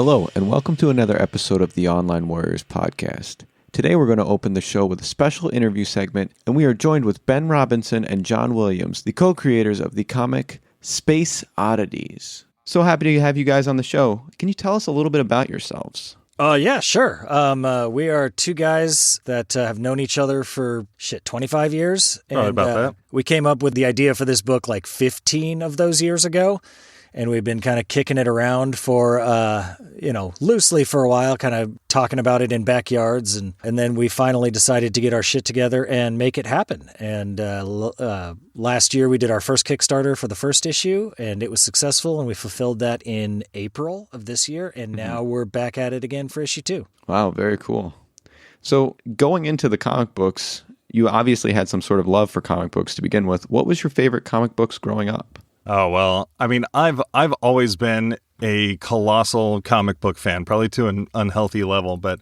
Hello, and welcome to another episode of the Online Warriors podcast. Today we're going to open the show with a special interview segment, and we are joined with Ben Robinson and John Williams, the co-creators of the comic Space Oddities. So happy to have you guys on the show. Can you tell us a little bit about yourselves? Yeah, sure. We are two guys that have known each other for, 25 years. Probably about that. We came up with the idea for this book like 15 of those years ago. And we've been kind of kicking it around for, loosely for a while, kind of talking about it in backyards. And then we finally decided to get our shit together and make it happen. And last year we did our first Kickstarter for the first issue, and it was successful. And we fulfilled that in April of this year. And now we're back at it again for issue 2. Wow, very cool. So going into the comic books, you obviously had some sort of love for comic books to begin with. What was your favorite comic books growing up? Oh, well, I mean, I've always been a colossal comic book fan, probably to an unhealthy level. But,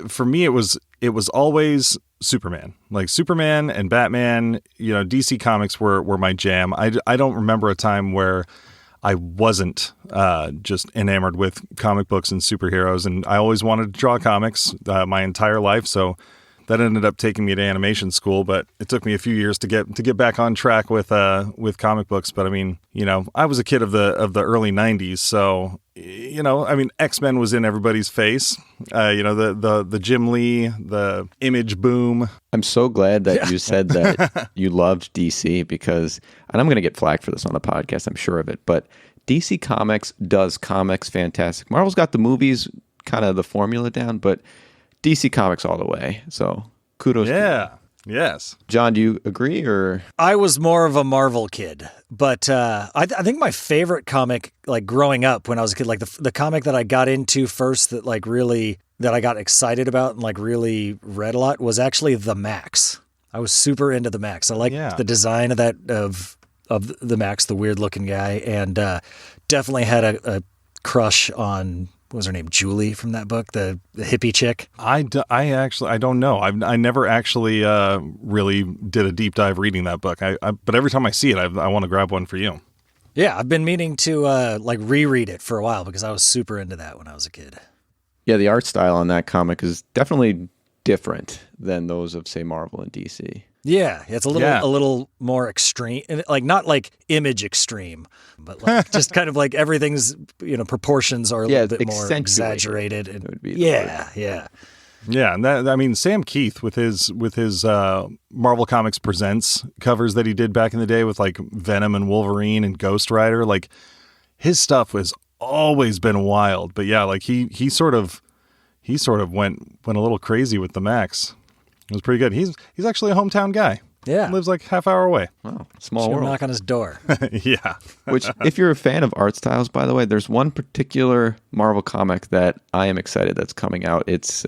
for me, it was always Superman. Like Superman and Batman, DC Comics were my jam. I don't remember a time where I wasn't just enamored with comic books and superheroes. And I always wanted to draw comics my entire life. So that ended up taking me to animation school, but it took me a few years to get back on track with comic books. But I mean, I was a kid of the early 90s, so X-Men was in everybody's face. The Jim Lee, the Image Boom. I'm so glad that you said that you loved DC because, and I'm going to get flack for this on the podcast, I'm sure of it, but DC Comics does comics fantastic. Marvel's got the movies, kind of the formula down, but DC Comics all the way. So kudos to you. Yes. John, do you agree or? I was more of a Marvel kid, but I think my favorite comic, like growing up when I was a kid, like the comic that I got into first that I got excited about and like really read a lot was actually The Max. I was super into The Max. I liked the design of the Max, the weird looking guy, and definitely had a crush on, what was her name? Julie from that book, the hippie chick. I don't know. I never actually really did a deep dive reading that book. But every time I see it, I want to grab one for you. Yeah, I've been meaning to reread it for a while because I was super into that when I was a kid. Yeah, the art style on that comic is definitely different than those of, say, Marvel and DC. Yeah, it's a little more extreme, like not like Image extreme, but like just kind of like everything's proportions are a little bit more exaggerated. And, yeah. And that, Sam Keith with his Marvel Comics Presents covers that he did back in the day with like Venom and Wolverine and Ghost Rider, like his stuff has always been wild. But yeah, like he sort of went a little crazy with the Max. It was pretty good. He's actually a hometown guy. Yeah. He lives like half hour away. Wow. Small world. Knock on his door. Yeah. Which, if you're a fan of art styles, by the way, there's one particular Marvel comic that I am excited that's coming out. It's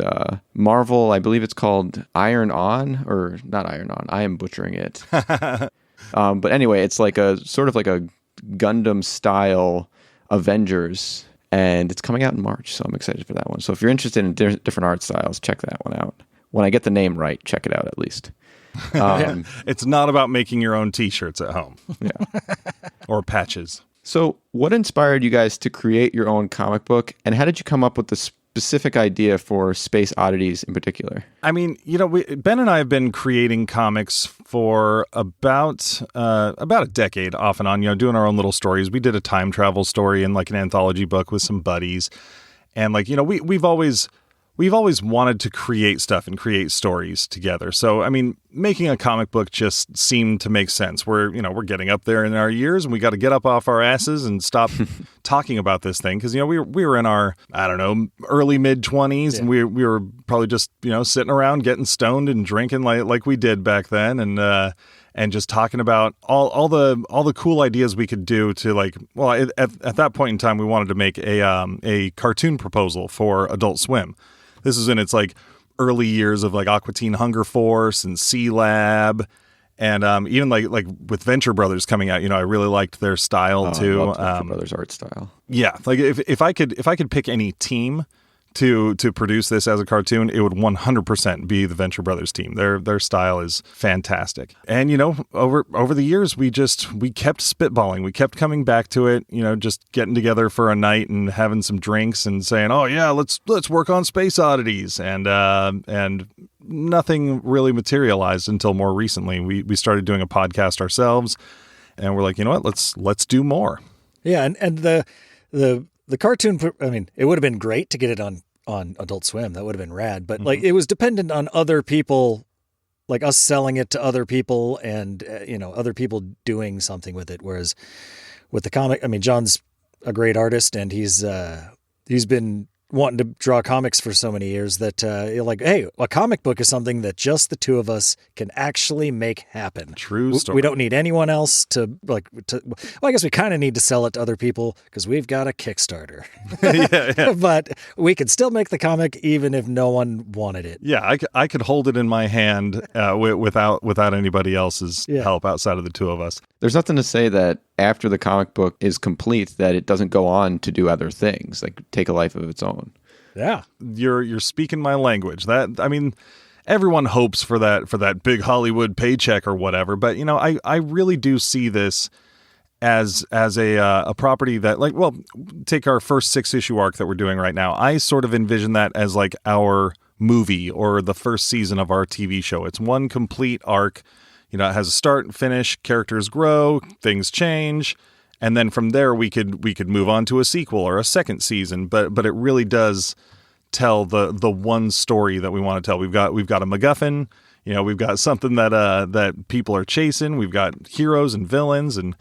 Marvel, I believe it's called Iron On, or not Iron On. I am butchering it. But anyway, it's like a sort of like a Gundam style Avengers, and it's coming out in March, so I'm excited for that one. So if you're interested in different art styles, check that one out. When I get the name right, check it out at least. It's not about making your own T-shirts at home. Yeah. Or patches. So what inspired you guys to create your own comic book, and how did you come up with the specific idea for Space Oddities in particular? I mean, Ben and I have been creating comics for about a decade off and on, doing our own little stories. We did a time travel story in like an anthology book with some buddies. And like, we've always wanted to create stuff and create stories together. So, I mean, making a comic book just seemed to make sense. We're getting up there in our years and we got to get up off our asses and stop talking about this thing. Cause, we were in our, early mid 20s and we were probably just, sitting around getting stoned and drinking like we did back then. And just talking about all the cool ideas we could do to at that point in time, we wanted to make a cartoon proposal for Adult Swim. This is in its like early years of like Aqua Teen Hunger Force and C Lab, and even like with Venture Brothers coming out, I really liked their style too. I loved Venture Brothers art style. Yeah, like if I could pick any team to produce this as a cartoon, it would 100% be the Venture Brothers team. Their style is fantastic. And, over the years, we kept spitballing. We kept coming back to it, just getting together for a night and having some drinks and saying, oh, yeah, let's work on Space Oddities. And nothing really materialized until more recently. We started doing a podcast ourselves, and we're like, you know what, let's do more. Yeah, and the cartoon, I mean, it would have been great to get it on Adult Swim. That would have been rad. But like, it was dependent on other people, like us selling it to other people and, other people doing something with it. Whereas with the comic, I mean, Jon's a great artist, and he's been wanting to draw comics for so many years that you're like, hey, a comic book is something that just the two of us can actually make happen. True story. We don't need anyone else to well, I guess we kind of need to sell it to other people because we've got a Kickstarter. yeah. But we could still make the comic even if no one wanted it. Yeah, I could hold it in my hand without anybody else's help outside of the two of us. There's nothing to say that after the comic book is complete that it doesn't go on to do other things, like take a life of its own. Yeah. You're speaking my language. Everyone hopes for that big Hollywood paycheck or whatever, but I really do see this as a property that, like, well, take our first 6-issue arc that we're doing right now. I sort of envision that as like our movie or the first season of our TV show. It's one complete arc. It has a start and finish, characters grow, things change, and then from there we could move on to a sequel or a second season, but it really does tell the one story that we want to tell. We've got a MacGuffin, we've got something that people are chasing, we've got heroes and villains, and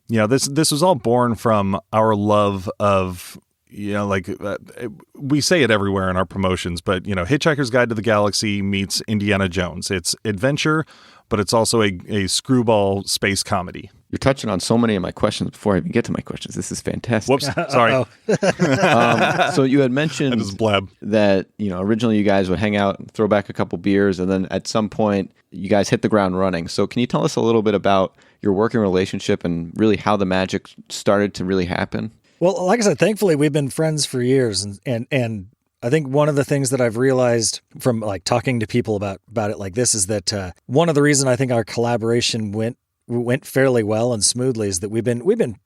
this was all born from our love of we say it everywhere in our promotions, but Hitchhiker's Guide to the Galaxy meets Indiana Jones. It's adventure, but it's also a screwball space comedy. You're touching on so many of my questions before I even get to my questions. This is fantastic. Whoops, sorry. So you had mentioned I just blab. that originally you guys would hang out and throw back a couple beers, and then at some point you guys hit the ground running. So can you tell us a little bit about your working relationship and really how the magic started to really happen? Well, like I said, thankfully we've been friends for years, and I think one of the things that I've realized from like talking to people about it like this is that one of the reasons I think our collaboration went fairly well and smoothly is that we've been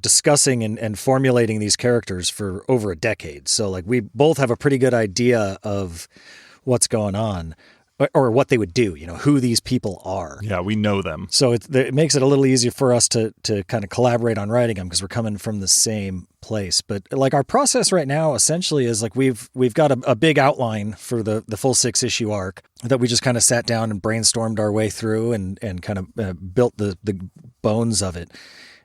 discussing and formulating these characters for over a decade. So like we both have a pretty good idea of what's going on. Or what they would do, who these people are. Yeah, we know them. So it makes it a little easier for us to kind of collaborate on writing them because we're coming from the same place. But like our process right now essentially is like we've got a big outline for the full 6-issue arc that we just kind of sat down and brainstormed our way through and kind of built the bones of it.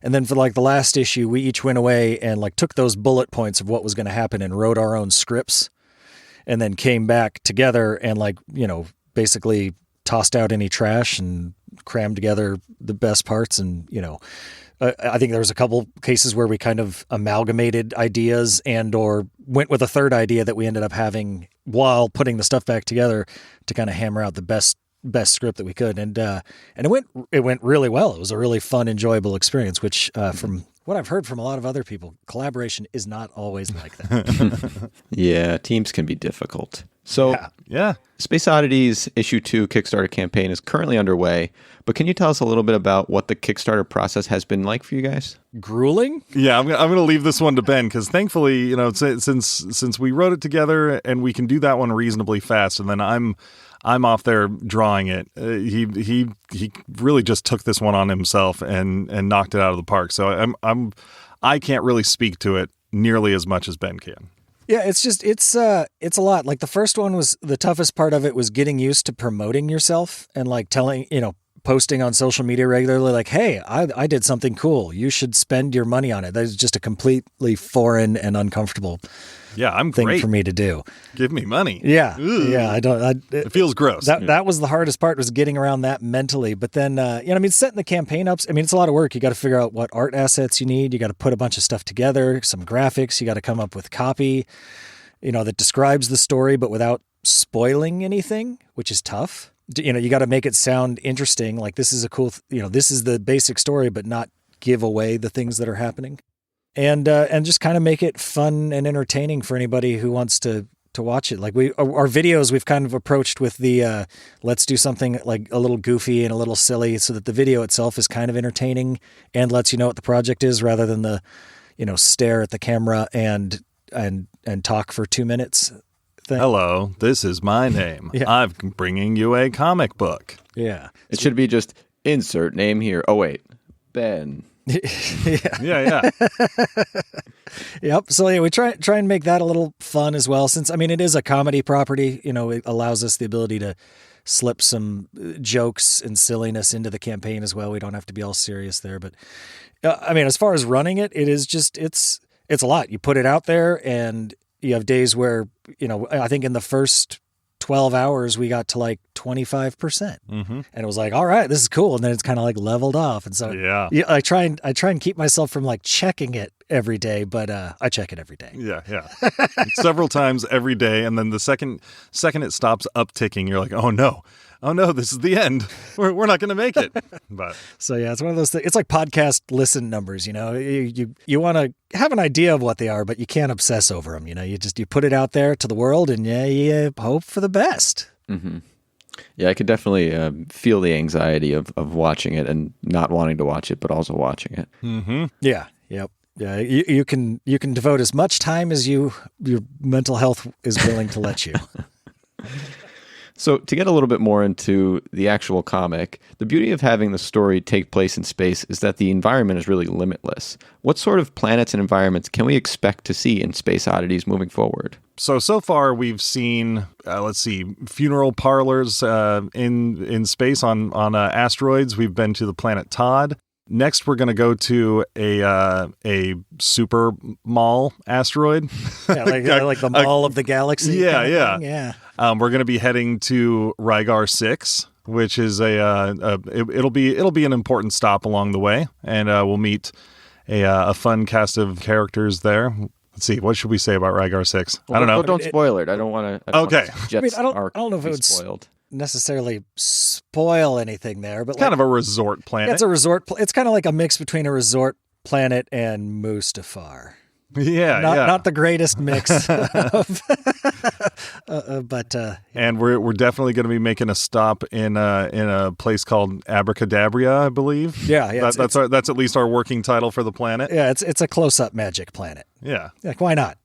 And then for like the last issue, we each went away and like took those bullet points of what was going to happen and wrote our own scripts and then came back together and basically tossed out any trash and crammed together the best parts. And, I think there was a couple cases where we kind of amalgamated ideas and or went with a third idea that we ended up having while putting the stuff back together to kind of hammer out the best script that we could. And it went really well. It was a really fun, enjoyable experience, which from what I've heard from a lot of other people, collaboration is not always like that. Yeah, teams can be difficult. So, yeah. Space Oddities issue 2 Kickstarter campaign is currently underway, but can you tell us a little bit about what the Kickstarter process has been like for you guys? Grueling? Yeah, I'm going to leave this one to Ben because thankfully, since we wrote it together and we can do that one reasonably fast, and then I'm off there drawing it. He really just took this one on himself and knocked it out of the park. So I can't really speak to it nearly as much as Ben can. Yeah, it's a lot. Like the first one was the toughest part of it was getting used to promoting yourself and like telling, posting on social media regularly, like, hey, I did something cool. You should spend your money on it. That is just a completely foreign and uncomfortable thing great for me to do. Give me money. Yeah. Ugh. Yeah. It feels gross. That was the hardest part, was getting around that mentally. But then, setting the campaign up, it's a lot of work. You got to figure out what art assets you need. You got to put a bunch of stuff together, some graphics. You got to come up with copy, that describes the story, but without spoiling anything, which is tough. You got to make it sound interesting. Like this is a cool, this is the basic story, but not give away the things that are happening. and just kind of make it fun and entertaining for anybody who wants to watch it. Like our videos, we've kind of approached with the let's do something like a little goofy and a little silly, so that the video itself is kind of entertaining and lets you know what the project is, rather than the stare at the camera and talk for 2 minutes thing. Hello, this is my name. Yeah. I'm bringing you a comic book. Yeah, It should be just insert name here. Oh, wait. Ben. Yeah. Yep. So yeah, we try and make that a little fun as well, since it is a comedy property. It allows us the ability to slip some jokes and silliness into the campaign as well. We don't have to be all serious there. But as far as running it, it is just it's a lot. You put it out there, and you have days where I think in the first 12 hours we got to like 25%, and it was like, all right, this is cool. And then it's kind of like leveled off. And so I try and keep myself from like checking it every day, but I check it every day. Yeah. Several times every day. And then the second it stops upticking, you're like, oh no, this is the end. We're not going to make it. But so yeah, it's one of those things. It's like podcast listen numbers. You want to have an idea of what they are, but you can't obsess over them. You put it out there to the world, and you hope for the best. Mm-hmm. Yeah, I could definitely feel the anxiety of watching it and not wanting to watch it, but also watching it. Mm-hmm. Yeah. Yep. Yeah. You can devote as much time as your mental health is willing to let you. So to get a little bit more into the actual comic, the beauty of having the story take place in space is that the environment is really limitless. What sort of planets and environments can we expect to see in Space Oddities moving forward? So far we've seen, funeral parlors in space on asteroids. We've been to the planet Todd. Next, we're going to go to a super mall asteroid. Yeah, like the mall of the galaxy. Yeah. We're going to be heading to Rygar 6, which is it'll be an important stop along the way, and we'll meet a fun cast of characters there. Let's see, what should we say about Rygar 6? I don't know. Don't spoil it. I don't want to. Okay. I don't know if it would spoiled. Necessarily spoil anything there, but it's kind of a resort planet. It's a resort. It's kind of like a mix between a resort planet and Mustafar. Not the greatest mix, but and we're definitely going to be making a stop in a place called Abracadabria, I believe. Yeah. That's at least our working title for the planet. Yeah, it's a close-up magic planet. Yeah. Like, why not?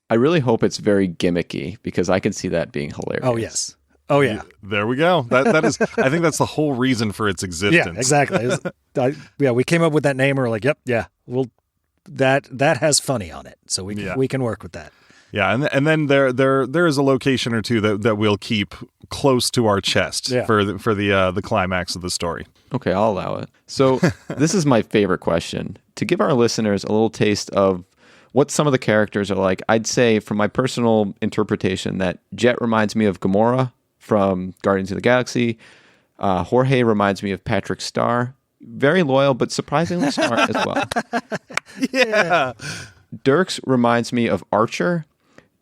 I really hope it's very gimmicky, because I can see that being hilarious. Oh yes. Oh yeah. There we go. That is. I think that's the whole reason for its existence. Yeah, exactly. We came up with that name. And we're like, yep, yeah, that has funny on it, so we can work with that. Yeah, and then there is a location or two that we'll keep close to our chest for the climax of the story. Okay, I'll allow it. So this is my favorite question. To give our listeners a little taste of what some of the characters are like, I'd say from my personal interpretation that Jet reminds me of Gamora from Guardians of the Galaxy. Jorge reminds me of Patrick Star. Very loyal, but surprisingly smart as well. Yeah. Dirks reminds me of Archer.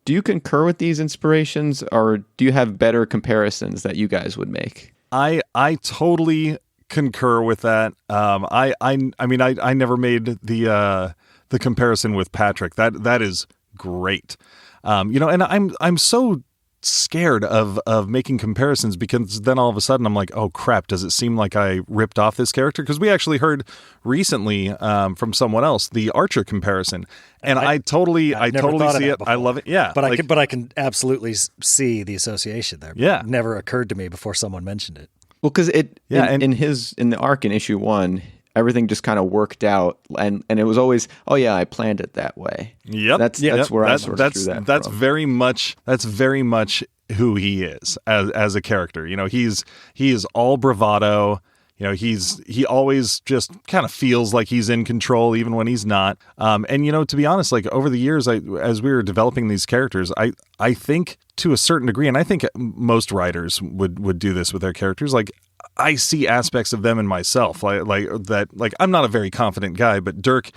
Do you concur with these inspirations, or do you have better comparisons that you guys would make? I totally concur with that. I never made the comparison with Patrick. That is great. And I'm so scared of making comparisons, because then all of a sudden I'm like, oh crap, does it seem like I ripped off this character? Because we actually heard recently from someone else the Archer comparison, and I totally see it. I love it. Yeah, but I can absolutely see the association there. Yeah, it never occurred to me before someone mentioned it. Well, because in the arc in issue 1, everything just kind of worked out, and it was always, oh yeah, I planned it that way. Yep. That's where I sort of drew that that's from. very much who he is as a character. He is all bravado. He always just kind of feels like he's in control even when he's not. And to be honest, like over the years, as we were developing these characters, I think to a certain degree, and I think most writers would do this with their characters, like I see aspects of them in myself, like that. Like I'm not a very confident guy, but Dirk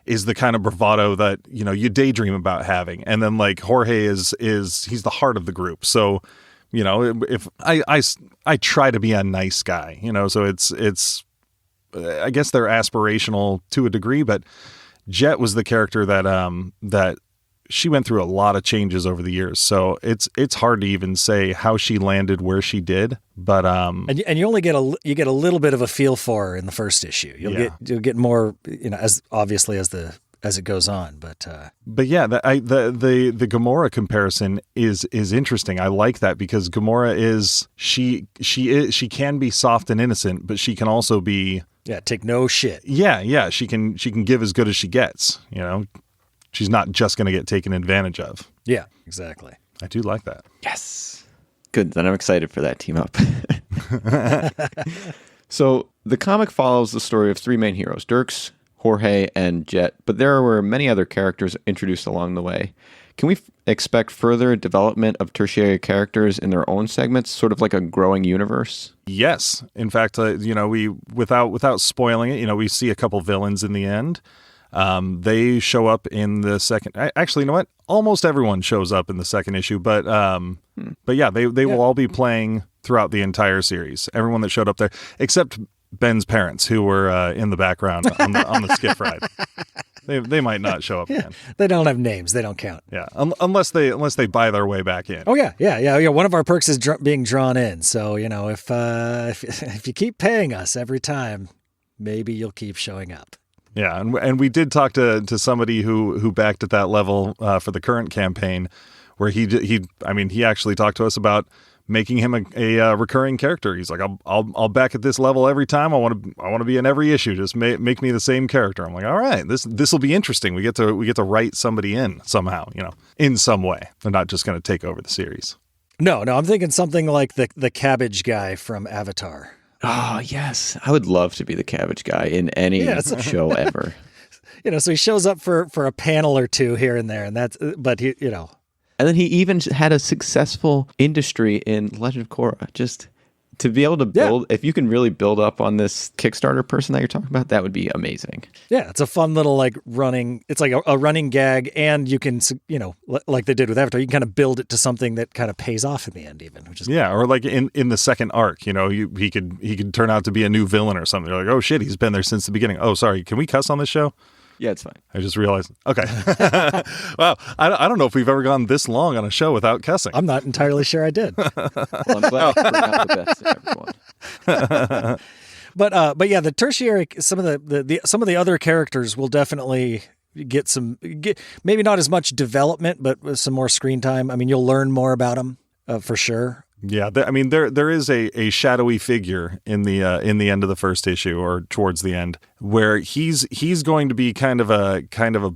is the kind of bravado that you daydream about having, and then like Jorge is he's the heart of the group. So if I try to be a nice guy, so it's I guess they're aspirational to a degree, but Jet was the character that she went through a lot of changes over the years. So it's hard to even say how she landed where she did. But and you only get a little bit of a feel for her in the first issue. You'll get more, as obviously as it goes on. But yeah, the Gamora comparison is interesting. I like that because Gamora is she can be soft and innocent, but she can also be take no shit. Yeah, she can give as good as she gets. She's not just going to get taken advantage of. Yeah, exactly. I do like that. Yes. Good. Then I'm excited for that team up. So the comic follows the story of three main heroes, Dirks, Jorge, and Jet, but there were many other characters introduced along the way. Can we expect further development of tertiary characters in their own segments, sort of like a growing universe? Yes. In fact, we without spoiling it, we see a couple villains in the end. They show up in the second. Actually, you know what? Almost everyone shows up in the second issue, but yeah, they will all be playing throughout the entire series. Everyone that showed up there, except Ben's parents, who were in the background on the skiff ride. They might not show up again. They don't have names. They don't count. Yeah, unless they buy their way back in. Oh yeah. One of our perks is being drawn in. So if you keep paying us every time, maybe you'll keep showing up. Yeah, and we did talk to somebody who backed at that level for the current campaign, where he actually talked to us about making him a recurring character. He's like, I'll back at this level every time. I want to be in every issue. Just make me the same character. I'm like, all right, this will be interesting. We get to write somebody in somehow, in some way. They're not just going to take over the series. No, I'm thinking something like the cabbage guy from Avatar. Oh, yes. I would love to be the cabbage guy in any show ever. So he shows up for a panel or two here and there, and but he. And then he even had a successful industry in Legend of Korra. Just to be able to build, if you can really build up on this Kickstarter person that you're talking about, that would be amazing. Yeah, it's a fun little running, it's like a running gag, and you can, like they did with Avatar, you can kind of build it to something that kind of pays off in the end even. Which is or like in the second arc, he could turn out to be a new villain or something. You're like, oh shit, he's been there since the beginning. Oh, sorry, can we cuss on this show? Yeah, it's fine. I just realized. Okay. Wow. I don't know if we've ever gone this long on a show without cussing. I'm not entirely sure I did. Well, I'm glad I bring out the best in everyone. But yeah, the tertiary, some of the other characters will definitely get maybe not as much development, but some more screen time. I mean, you'll learn more about them for sure. Yeah, there is a shadowy figure in the end of the first issue, or towards the end, where he's going to be kind of a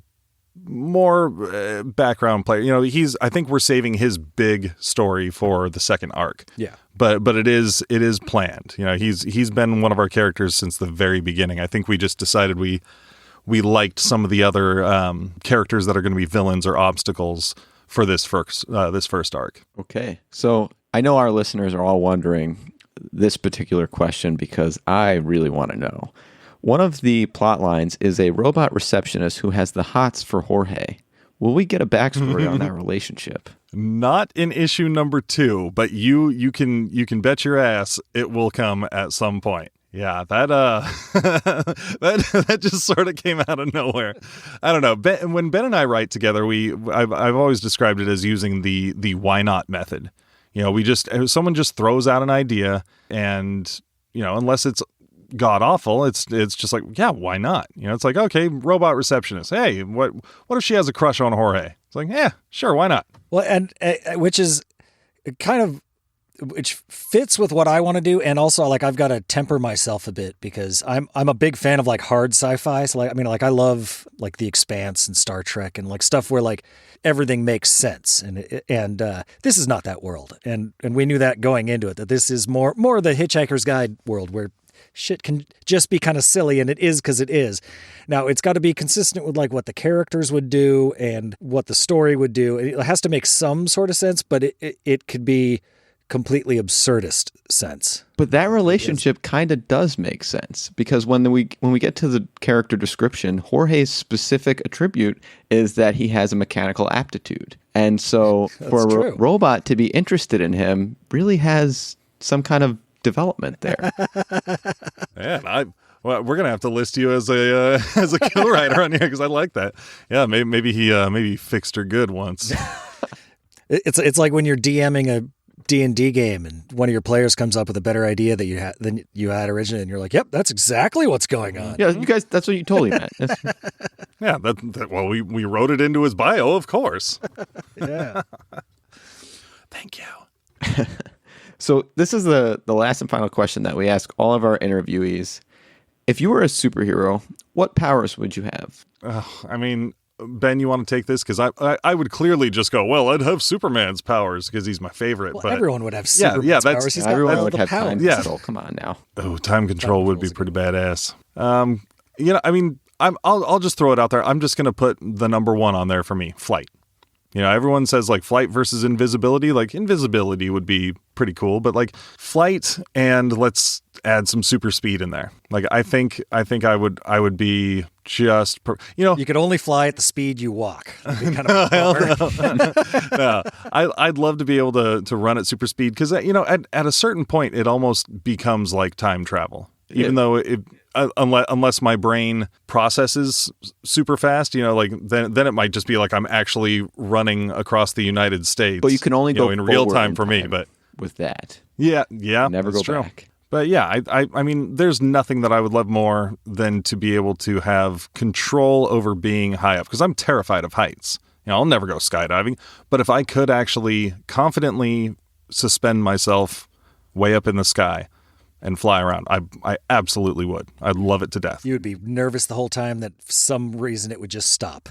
more background player. I think we're saving his big story for the second arc. Yeah, but it is planned. He's been one of our characters since the very beginning. I think we just decided we liked some of the other characters that are going to be villains or obstacles for this first arc. Okay, so I know our listeners are all wondering this particular question because I really want to know. One of the plot lines is a robot receptionist who has the hots for Jorge. Will we get a backstory on that relationship? Not in issue number 2, but you can bet your ass it will come at some point. Yeah, that that just sort of came out of nowhere. I don't know. When Ben and I write together, I've always described it as using the why not method. Someone just throws out an idea, and unless it's god awful, it's just like, yeah, why not? It's like, okay, robot receptionist. Hey, what if she has a crush on Jorge? It's like, yeah, sure, why not? Well, and which is kind of. Which fits with what I want to do, and also I've got to temper myself a bit because I'm a big fan of hard sci-fi. So I love The Expanse and Star Trek and stuff where everything makes sense, and this is not that world, and we knew that going into it, that this is more the Hitchhiker's Guide world where shit can just be kind of silly, and it is because it is. Now it's got to be consistent with what the characters would do and what the story would do. It has to make some sort of sense, but it could be completely absurdist sense. But that relationship kind of does make sense because when we get to the character description, Jorge's specific attribute is that he has a mechanical aptitude. And so for a robot to be interested in him really has some kind of development there. Yeah, Well, we're gonna have to list you as a as a kill writer on here because I like that. Yeah, maybe he fixed her good once. It's like when you're DMing a D&D game and one of your players comes up with a better idea that than you had originally, and you're like, "Yep, that's exactly what's going on." Yeah, you guys, that's what you totally meant. Yeah, well, we wrote it into his bio, of course. Yeah. Thank you. So this is the last and final question that we ask all of our interviewees. If you were a superhero, what powers would you have? I mean, Ben, you want to take this? Because I would clearly just go, well, I'd have Superman's powers because he's my favorite. Well, but everyone would have Superman's powers. He's got everyone all would the have powers. time control. Come on now. Oh, time control would be pretty badass. I mean, I'll just throw it out there. I'm just going to put the number one on there for me, flight. Everyone says like flight versus invisibility. Like invisibility would be pretty cool, but like flight and let's add some super speed in there. Like I think I would be just you could only fly at the speed you walk. Kind of no, I'd love to be able to run at super speed because at a certain point it almost becomes like time travel. Even though unless my brain processes super fast, then it might just be like I'm actually running across the United States. But you can only go in real time for me. But with that, yeah, never go back. But yeah, I mean, there's nothing that I would love more than to be able to have control over being high up because I'm terrified of heights. I'll never go skydiving, but if I could actually confidently suspend myself way up in the sky and fly around, I absolutely would. I'd love it to death. You would be nervous the whole time that for some reason it would just stop.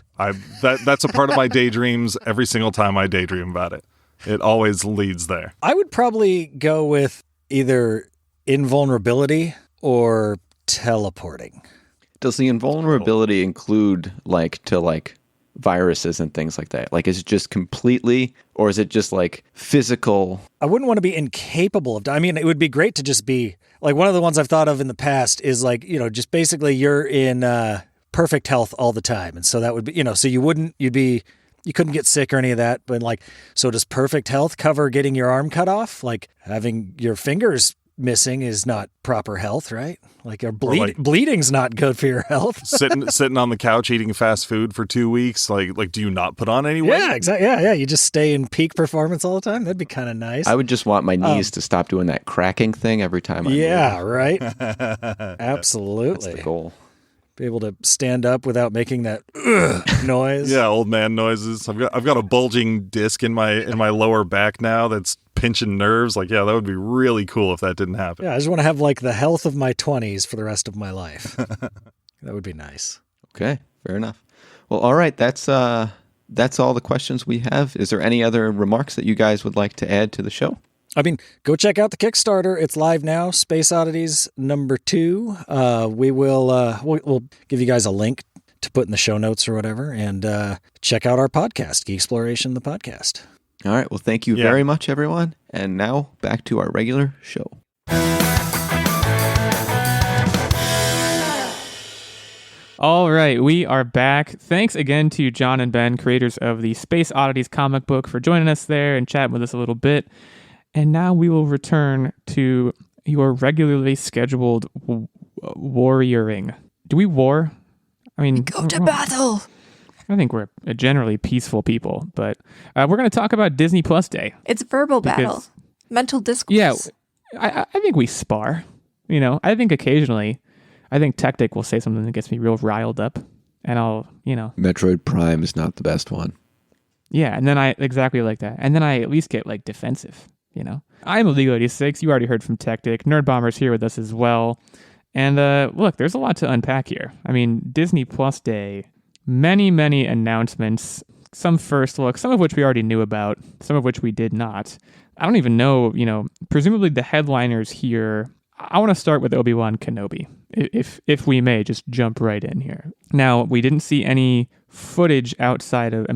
That's a part of my daydreams every single time I daydream about it. It always leads there. I would probably go with either invulnerability or teleporting. Does the invulnerability include to viruses and things like that? Like, is it just completely, or is it just like physical? I wouldn't want to be incapable of. I mean, it would be great to just be like one of the ones I've thought of in the past is like, just basically you're in perfect health all the time. And so that would be, so you couldn't get sick or any of that. But like, so does perfect health cover getting your arm cut off? Like having your fingers missing is not proper health, right? Like bleeding's not good for your health. sitting on the couch eating fast food for 2 weeks, like do you not put on any weight? Yeah, exactly. Yeah. You just stay in peak performance all the time. That'd be kind of nice. I would just want my knees to stop doing that cracking thing every time I move. Right. Absolutely. That's the goal. Be able to stand up without making that noise. Yeah, old man noises. I've got a bulging disc in my lower back now that's pinching nerves. Like, yeah, that would be really cool if that didn't happen. Yeah, I just want to have like the health of my 20s for the rest of my life. That would be nice. Okay, fair enough. Well, all right, that's all the questions we have. Is there any other remarks that you guys would like to add to the show? I mean, go check out the Kickstarter. It's live now. Space Oddities #2. We'll give you guys a link to put in the show notes or whatever, and check out our podcast, Geek Exploration, the podcast. All right. Well, thank you very much, everyone. And now back to our regular show. All right, we are back. Thanks again to Jon and Ben, creators of the Space Oddities comic book, for joining us there and chatting with us a little bit. And now we will return to your regularly scheduled warrioring. Do we war? I mean, go to battle. I think we're a generally peaceful people, but we're going to talk about Disney Plus Day. It's verbal battle, mental discourse. Yeah, I think we spar. I think occasionally, Techtic will say something that gets me real riled up, and I'll, Metroid Prime is not the best one. Yeah, and then exactly like that, and then I at least get like defensive. I'm Illeagle 86. You already heard from Techtic. Nerdbomber's here with us as well. And look, there's a lot to unpack here. I mean, Disney Plus Day, many, many announcements, some first look, some of which we already knew about, some of which we did not. I don't even know, presumably the headliners here. I want to start with Obi-Wan Kenobi, if we may just jump right in here. Now, we didn't see any footage outside of,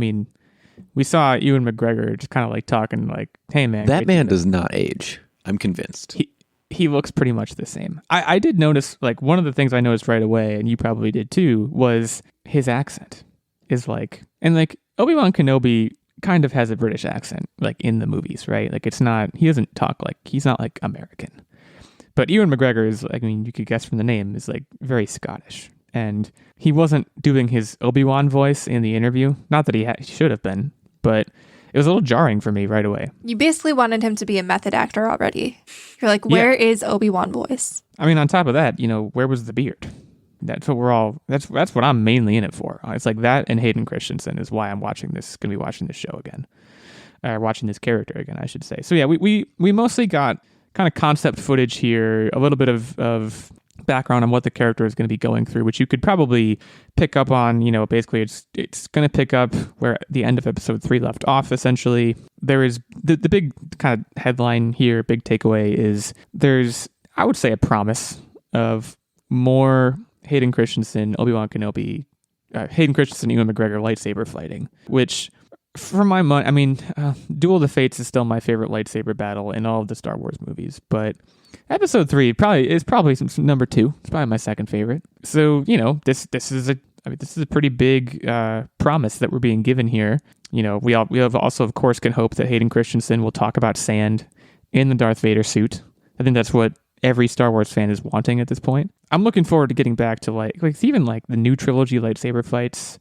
we saw Ewan McGregor just kind of like talking like, hey man. That man does not age. I'm convinced. He looks pretty much the same. I did notice, like, one of the things I noticed right away, and you probably did too, was his accent is like, and like Obi-Wan Kenobi kind of has a British accent, like in the movies, right? Like he doesn't talk like, he's not like American. But Ewan McGregor is, I mean, you could guess from the name, is like very Scottish. And he wasn't doing his Obi-Wan voice in the interview. Not that he should have been, but it was a little jarring for me right away. You basically wanted him to be a method actor already. You're like, where is Obi-Wan voice? I mean, on top of that, where was the beard? That's what I'm mainly in it for. It's like that and Hayden Christensen is why I'm going to be watching this show again. Watching this character again, I should say. So yeah, we mostly got kind of concept footage here, a little bit of background on what the character is going to be going through, which you could probably pick up on. Basically it's going to pick up where the end of episode 3 left off. Essentially, there is the big kind of headline here, big takeaway is there's, I would say, a promise of more Hayden Christensen, Obi-Wan Kenobi, Hayden Christensen, Ewan McGregor lightsaber fighting, which for my money, I mean, Duel of the Fates is still my favorite lightsaber battle in all of the Star Wars movies, but episode 3 is probably number 2. It's probably my second favorite. So, this is a pretty big promise that we're being given here. We have also, of course, can hope that Hayden Christensen will talk about sand in the Darth Vader suit. I think that's what every Star Wars fan is wanting at this point. I'm looking forward to getting back to like even like the new trilogy lightsaber fights.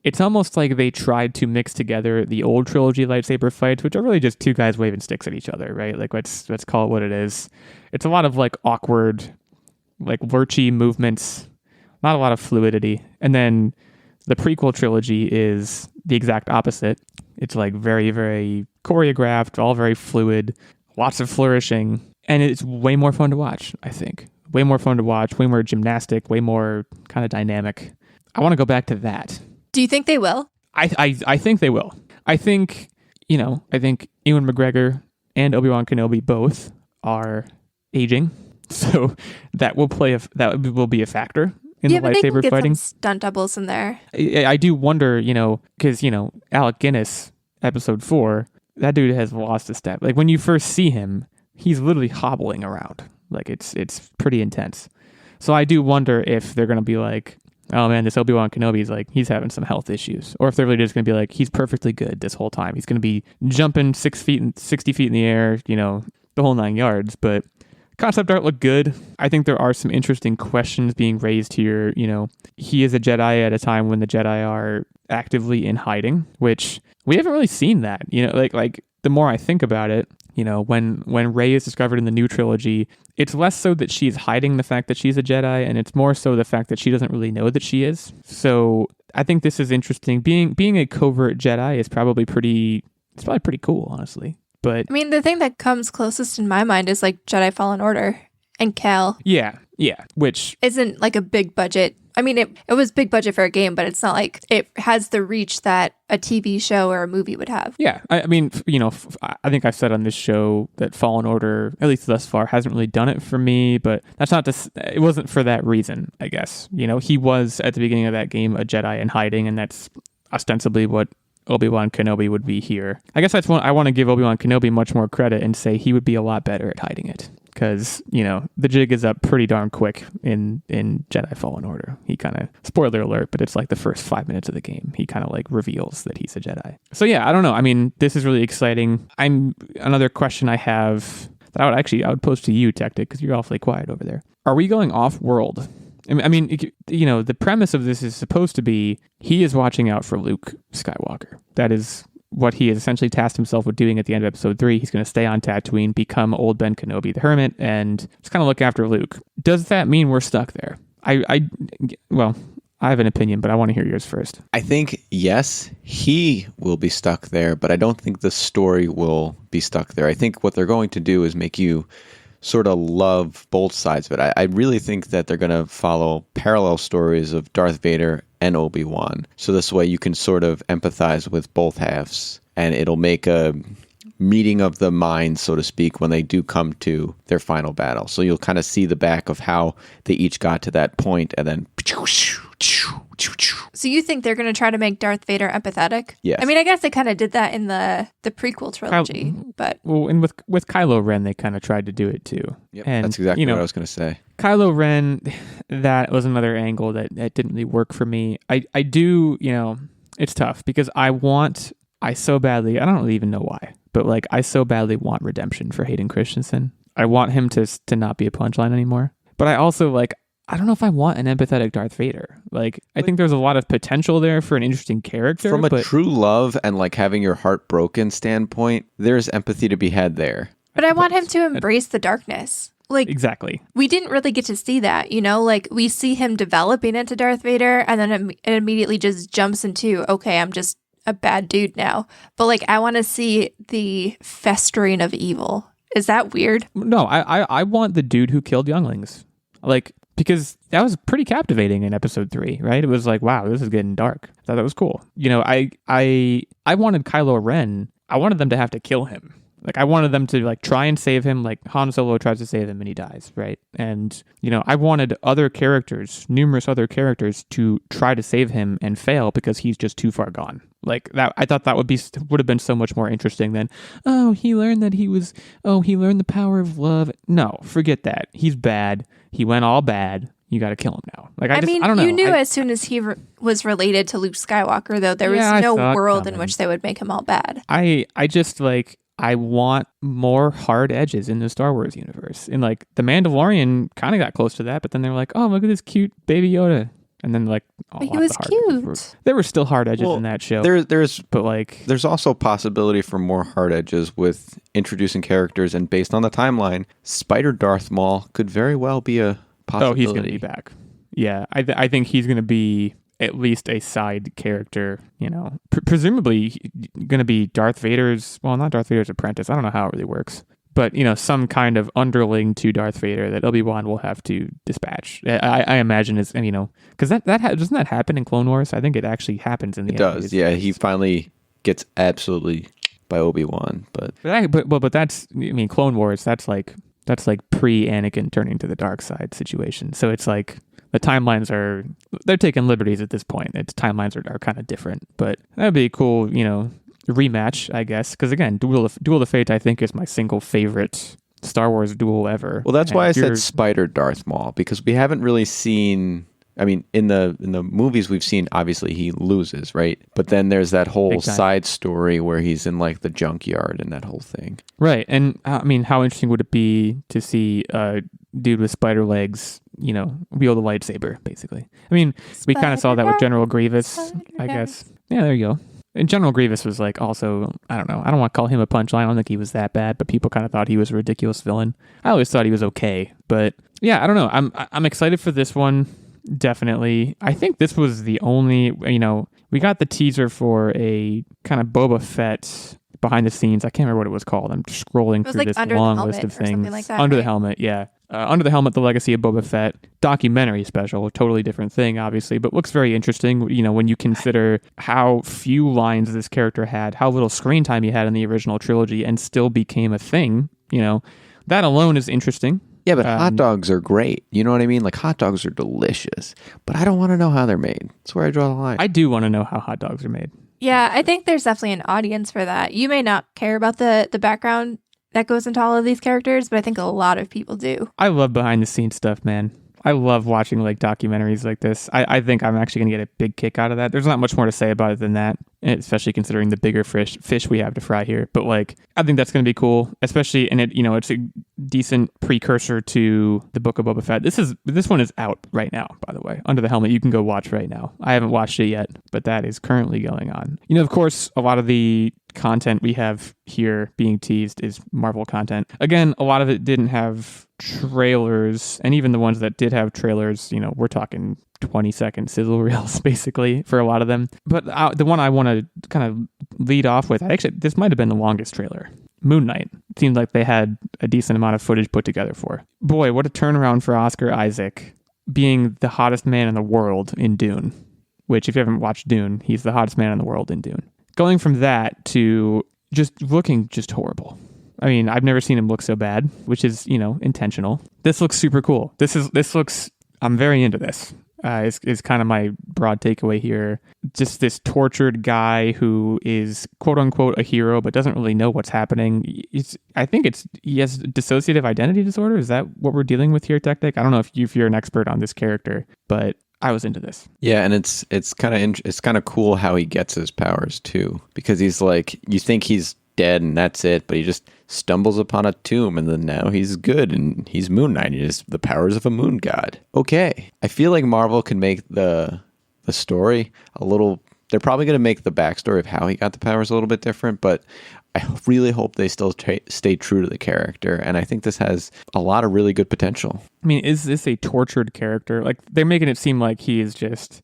It's almost like they tried to mix together the old trilogy lightsaber fights, which are really just two guys waving sticks at each other, right? Like let's call it what it is. It's a lot of like awkward, like lurchy movements, not a lot of fluidity. And then the prequel trilogy is the exact opposite. It's like very, very choreographed, all very fluid, lots of flourishing, and it's way more fun to watch, I think. Way more fun to watch, way more gymnastic, way more kind of dynamic. I want to go back to that. Do you think they will? I think they will. I think Ewan McGregor and Obi-Wan Kenobi both are aging, so that will be a factor in the lightsaber but they can get fighting. some stunt doubles in there. I do wonder, because Alec Guinness, episode 4, that dude has lost a step. Like when you first see him, he's literally hobbling around. Like it's pretty intense. So I do wonder if they're gonna be like, oh man, this Obi-Wan Kenobi is like, he's having some health issues. Or if they're really just going to be like, he's perfectly good this whole time. He's going to be jumping 6 feet and 60 feet in the air, the whole 9 yards. But concept art looked good. I think there are some interesting questions being raised here. He is a Jedi at a time when the Jedi are actively in hiding, which we haven't really seen that. Like the more I think about it, when Rey is discovered in the new trilogy, it's less so that she's hiding the fact that she's a Jedi, and it's more so the fact that she doesn't really know that she is. So I think this is interesting. Being a covert Jedi is probably pretty cool, honestly. But I mean, the thing that comes closest in my mind is like Jedi Fallen Order and Cal. Yeah, which isn't like a big budget. I mean, it was big budget for a game, but it's not like it has the reach that a TV show or a movie would have. Yeah, I mean, I think I've said on this show that Fallen Order, at least thus far, hasn't really done it for me, but that's not it wasn't for that reason, I guess. He was, at the beginning of that game, a Jedi in hiding, and that's ostensibly what Obi-Wan Kenobi would be here. I guess I want to give Obi-Wan Kenobi much more credit and say he would be a lot better at hiding it. Because, the jig is up pretty darn quick in Jedi Fallen Order. He kind of, spoiler alert, but it's like the first 5 minutes of the game. He kind of like reveals that he's a Jedi. So yeah, I don't know. I mean, this is really exciting. Another question I have that I would pose to you, Techtic, because you're awfully quiet over there. Are we going off-world? I mean, the premise of this is supposed to be he is watching out for Luke Skywalker. That is what he has essentially tasked himself with doing at the end of episode 3. He's going to stay on Tatooine, become old Ben Kenobi the Hermit, and just kind of look after Luke. Does that mean we're stuck there? Well, I have an opinion, but I want to hear yours first. I think, yes, he will be stuck there, but I don't think the story will be stuck there. I think what they're going to do is make you sort of love both sides of it. I really think that they're going to follow parallel stories of Darth Vader and Obi-Wan. So this way you can sort of empathize with both halves, and it'll make a meeting of the minds, so to speak, when they do come to their final battle. So you'll kind of see the back of how they each got to that point, and then... So you think they're going to try to make Darth Vader empathetic? Yes. I mean, I guess they kind of did that in the prequel trilogy, but... Well, and with Kylo Ren, they kind of tried to do it too. Yep, and, that's exactly what I was going to say. Kylo Ren, that was another angle that didn't really work for me. I do, it's tough because I so badly, I don't really even know why, but like I so badly want redemption for Hayden Christensen. I want him to not be a punchline anymore. But I also like, I don't know if I want an empathetic Darth Vader. Like, I think there's a lot of potential there for an interesting character. From a true love and like having your heart broken standpoint, there's empathy to be had there. But I want him to embrace the darkness. Like, exactly. We didn't really get to see that, you know? Like, we see him developing into Darth Vader, and then it immediately just jumps into, okay, I'm just a bad dude now. But like, I want to see the festering of evil. Is that weird? No, I want the dude who killed younglings. Like, because that was pretty captivating in episode 3, right? It was like, wow, this is getting dark. I thought that was cool. You know, I wanted Kylo Ren, I wanted them to have to kill him. Like, I wanted them to like try and save him, like Han Solo tries to save him and he dies, right? And, you know, I wanted other characters, numerous other characters, to try to save him and fail because he's just too far gone. Like that, I thought that would have been so much more interesting than, he learned the power of love. No, forget that. He's bad. He went all bad. You got to kill him now. Like, I don't know. You knew as soon as he was related to Luke Skywalker, though, there was no world in which they would make him all bad. I just like, I want more hard edges in the Star Wars universe. And like, The Mandalorian kind of got close to that, but then they were like, oh, look at this cute baby Yoda. And then like, he was cute. There were still hard edges in that show. There's also possibility for more hard edges with introducing characters, and based on the timeline, Spider Darth Maul could very well be a possibility. Oh, he's going to be back. Yeah, I think he's going to be at least a side character, you know, presumably going to be not Darth Vader's apprentice. I don't know how it really works. But, you know, some kind of underling to Darth Vader that Obi-Wan will have to dispatch. I imagine is, you know, because doesn't that happen in Clone Wars? I think it actually happens in the It does, yeah. He finally gets absolutely by Obi-Wan, but that's, I mean, Clone Wars, that's like pre-Anakin turning to the dark side situation. So it's like the timelines they're taking liberties at this point. Its timelines are kind of different, but that'd be a cool, you know, rematch, I guess, because again, Duel of Fate I think is my single favorite Star Wars duel ever. Well, that's why I said Spider Darth Maul, because we haven't really seen, I mean, in the movies we've seen, obviously he loses, right? But then there's that whole side story where he's in like the junkyard and that whole thing. Right. And I mean, how interesting would it be to see a dude with spider legs, you know, wield a lightsaber, basically. I mean, we kind of saw that with General Grievous, I guess. Yeah, there you go. And General Grievous was like also, I don't know, I don't want to call him a punchline. I don't think he was that bad, but people kind of thought he was a ridiculous villain. I always thought he was okay, but yeah, I don't know. I'm excited for this one, definitely. I think this was the only, you know, we got the teaser for a kind of Boba Fett behind the scenes. I can't remember what it was called. I'm scrolling through like this long list of things. Like that, Under the Helmet, yeah. Under the Helmet, The Legacy of Boba Fett, documentary special, a totally different thing, obviously, but looks very interesting, you know, when you consider how few lines this character had, how little screen time he had in the original trilogy, and still became a thing, you know. That alone is interesting. Yeah, but hot dogs are great. You know what I mean? Like, hot dogs are delicious, but I don't want to know how they're made. That's where I draw the line. I do want to know how hot dogs are made. Yeah, I think there's definitely an audience for that. You may not care about the background that goes into all of these characters, but I think a lot of people do. I love behind the scenes stuff, man. I love watching like documentaries like this. I think I'm actually going to get a big kick out of that. There's not much more to say about it than that, especially considering the bigger fish we have to fry here. But like, I think that's going to be cool, especially, and it, you know, it's a decent precursor to the Book of Boba Fett. This one is out right now, by the way. Under the Helmet, you can go watch right now. I haven't watched it yet, but that is currently going on. You know, of course, a lot of the content we have here being teased is Marvel content. Again, a lot of it didn't have trailers, and even the ones that did have trailers, you know, we're talking 20-second sizzle reels basically for a lot of them. But the one I want to kind of lead off with, actually, this might have been the longest trailer. Moon Knight. It seemed like they had a decent amount of footage put together for. Boy, what a turnaround for Oscar Isaac being the hottest man in the world in Dune, which if you haven't watched Dune, he's the hottest man in the world in Dune. Going from that to just looking just horrible. I mean, I've never seen him look so bad, which is, you know, intentional. This looks super cool. This looks, I'm very into this. Is kind of my broad takeaway here. Just this tortured guy who is quote unquote a hero, but doesn't really know what's happening. I think he has dissociative identity disorder. Is that what we're dealing with here, Techtic? I don't know if you're an expert on this character, but I was into this. Yeah, and it's kind of cool how he gets his powers too, because he's like, you think he's dead and that's it, but he just stumbles upon a tomb and then now he's good and he's Moon Knight. He has the powers of a moon god. Okay. I feel like Marvel can make the story a little... They're probably going to make the backstory of how he got the powers a little bit different, but I really hope they still stay true to the character. And I think this has a lot of really good potential. I mean, is this a tortured character? Like, they're making it seem like he is just...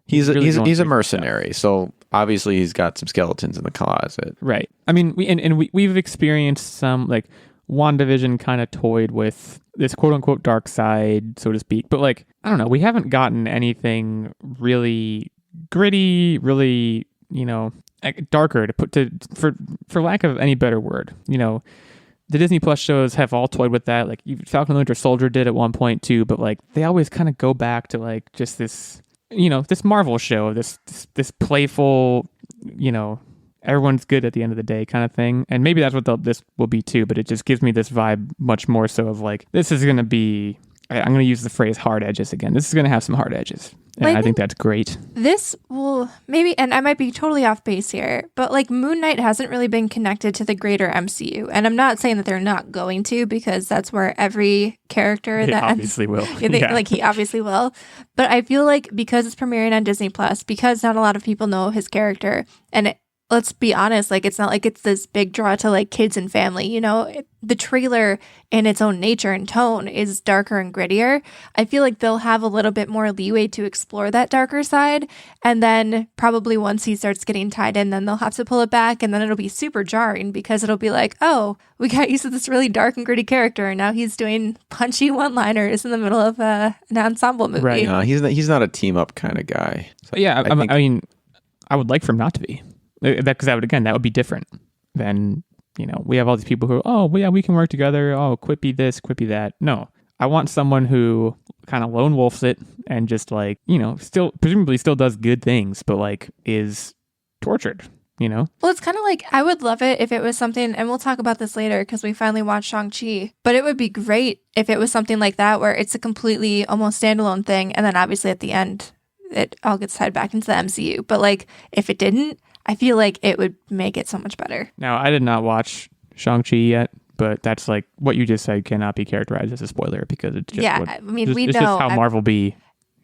He's really a mercenary, so obviously he's got some skeletons in the closet. Right. I mean, we've experienced some, like, WandaVision kind of toyed with this quote-unquote dark side, so to speak. But, like, I don't know, we haven't gotten anything really gritty, really, darker for lack of any better word. The Disney Plus shows have all toyed with that. Like, Falcon and the Winter Soldier did at one point too, but like they always kind of go back to like just this, this Marvel show, this playful, everyone's good at the end of the day kind of thing. And maybe that's what this will be too, but it just gives me this vibe much more so of like, this is going to be, I'm going to use the phrase hard edges again. This is going to have some hard edges. And I think that's great. This will maybe, and I might be totally off base here, but like Moon Knight hasn't really been connected to the greater MCU. And I'm not saying that they're not going to, because that's where every character He that obviously will. Like he obviously will. But I feel like because it's premiering on Disney Plus, because not a lot of people know his character, and let's be honest, like it's not like it's this big draw to like kids and family, the trailer in its own nature and tone is darker and grittier. I feel like they'll have a little bit more leeway to explore that darker side. And then probably once he starts getting tied in, then they'll have to pull it back. And then it'll be super jarring because it'll be like, oh, we got used to this really dark and gritty character. And now he's doing punchy one-liners in the middle of an ensemble movie. Right. No, he's not a team up kind of guy. So yeah. I mean, I would like for him not to be. Because that would be different than, we have all these people who, oh, well, yeah, we can work together. Oh, quippy this, quippy that. No, I want someone who kind of lone wolfs it and just like, presumably still does good things, but like is tortured, Well, it's kind of like, I would love it if it was something, and we'll talk about this later because we finally watched Shang-Chi, but it would be great if it was something like that where it's a completely almost standalone thing. And then obviously at the end, it all gets tied back into the MCU. But like, if it didn't, I feel like it would make it so much better. Now, I did not watch Shang-Chi yet, but that's like what you just said cannot be characterized as a spoiler because it's just we know it's just how Marvel be.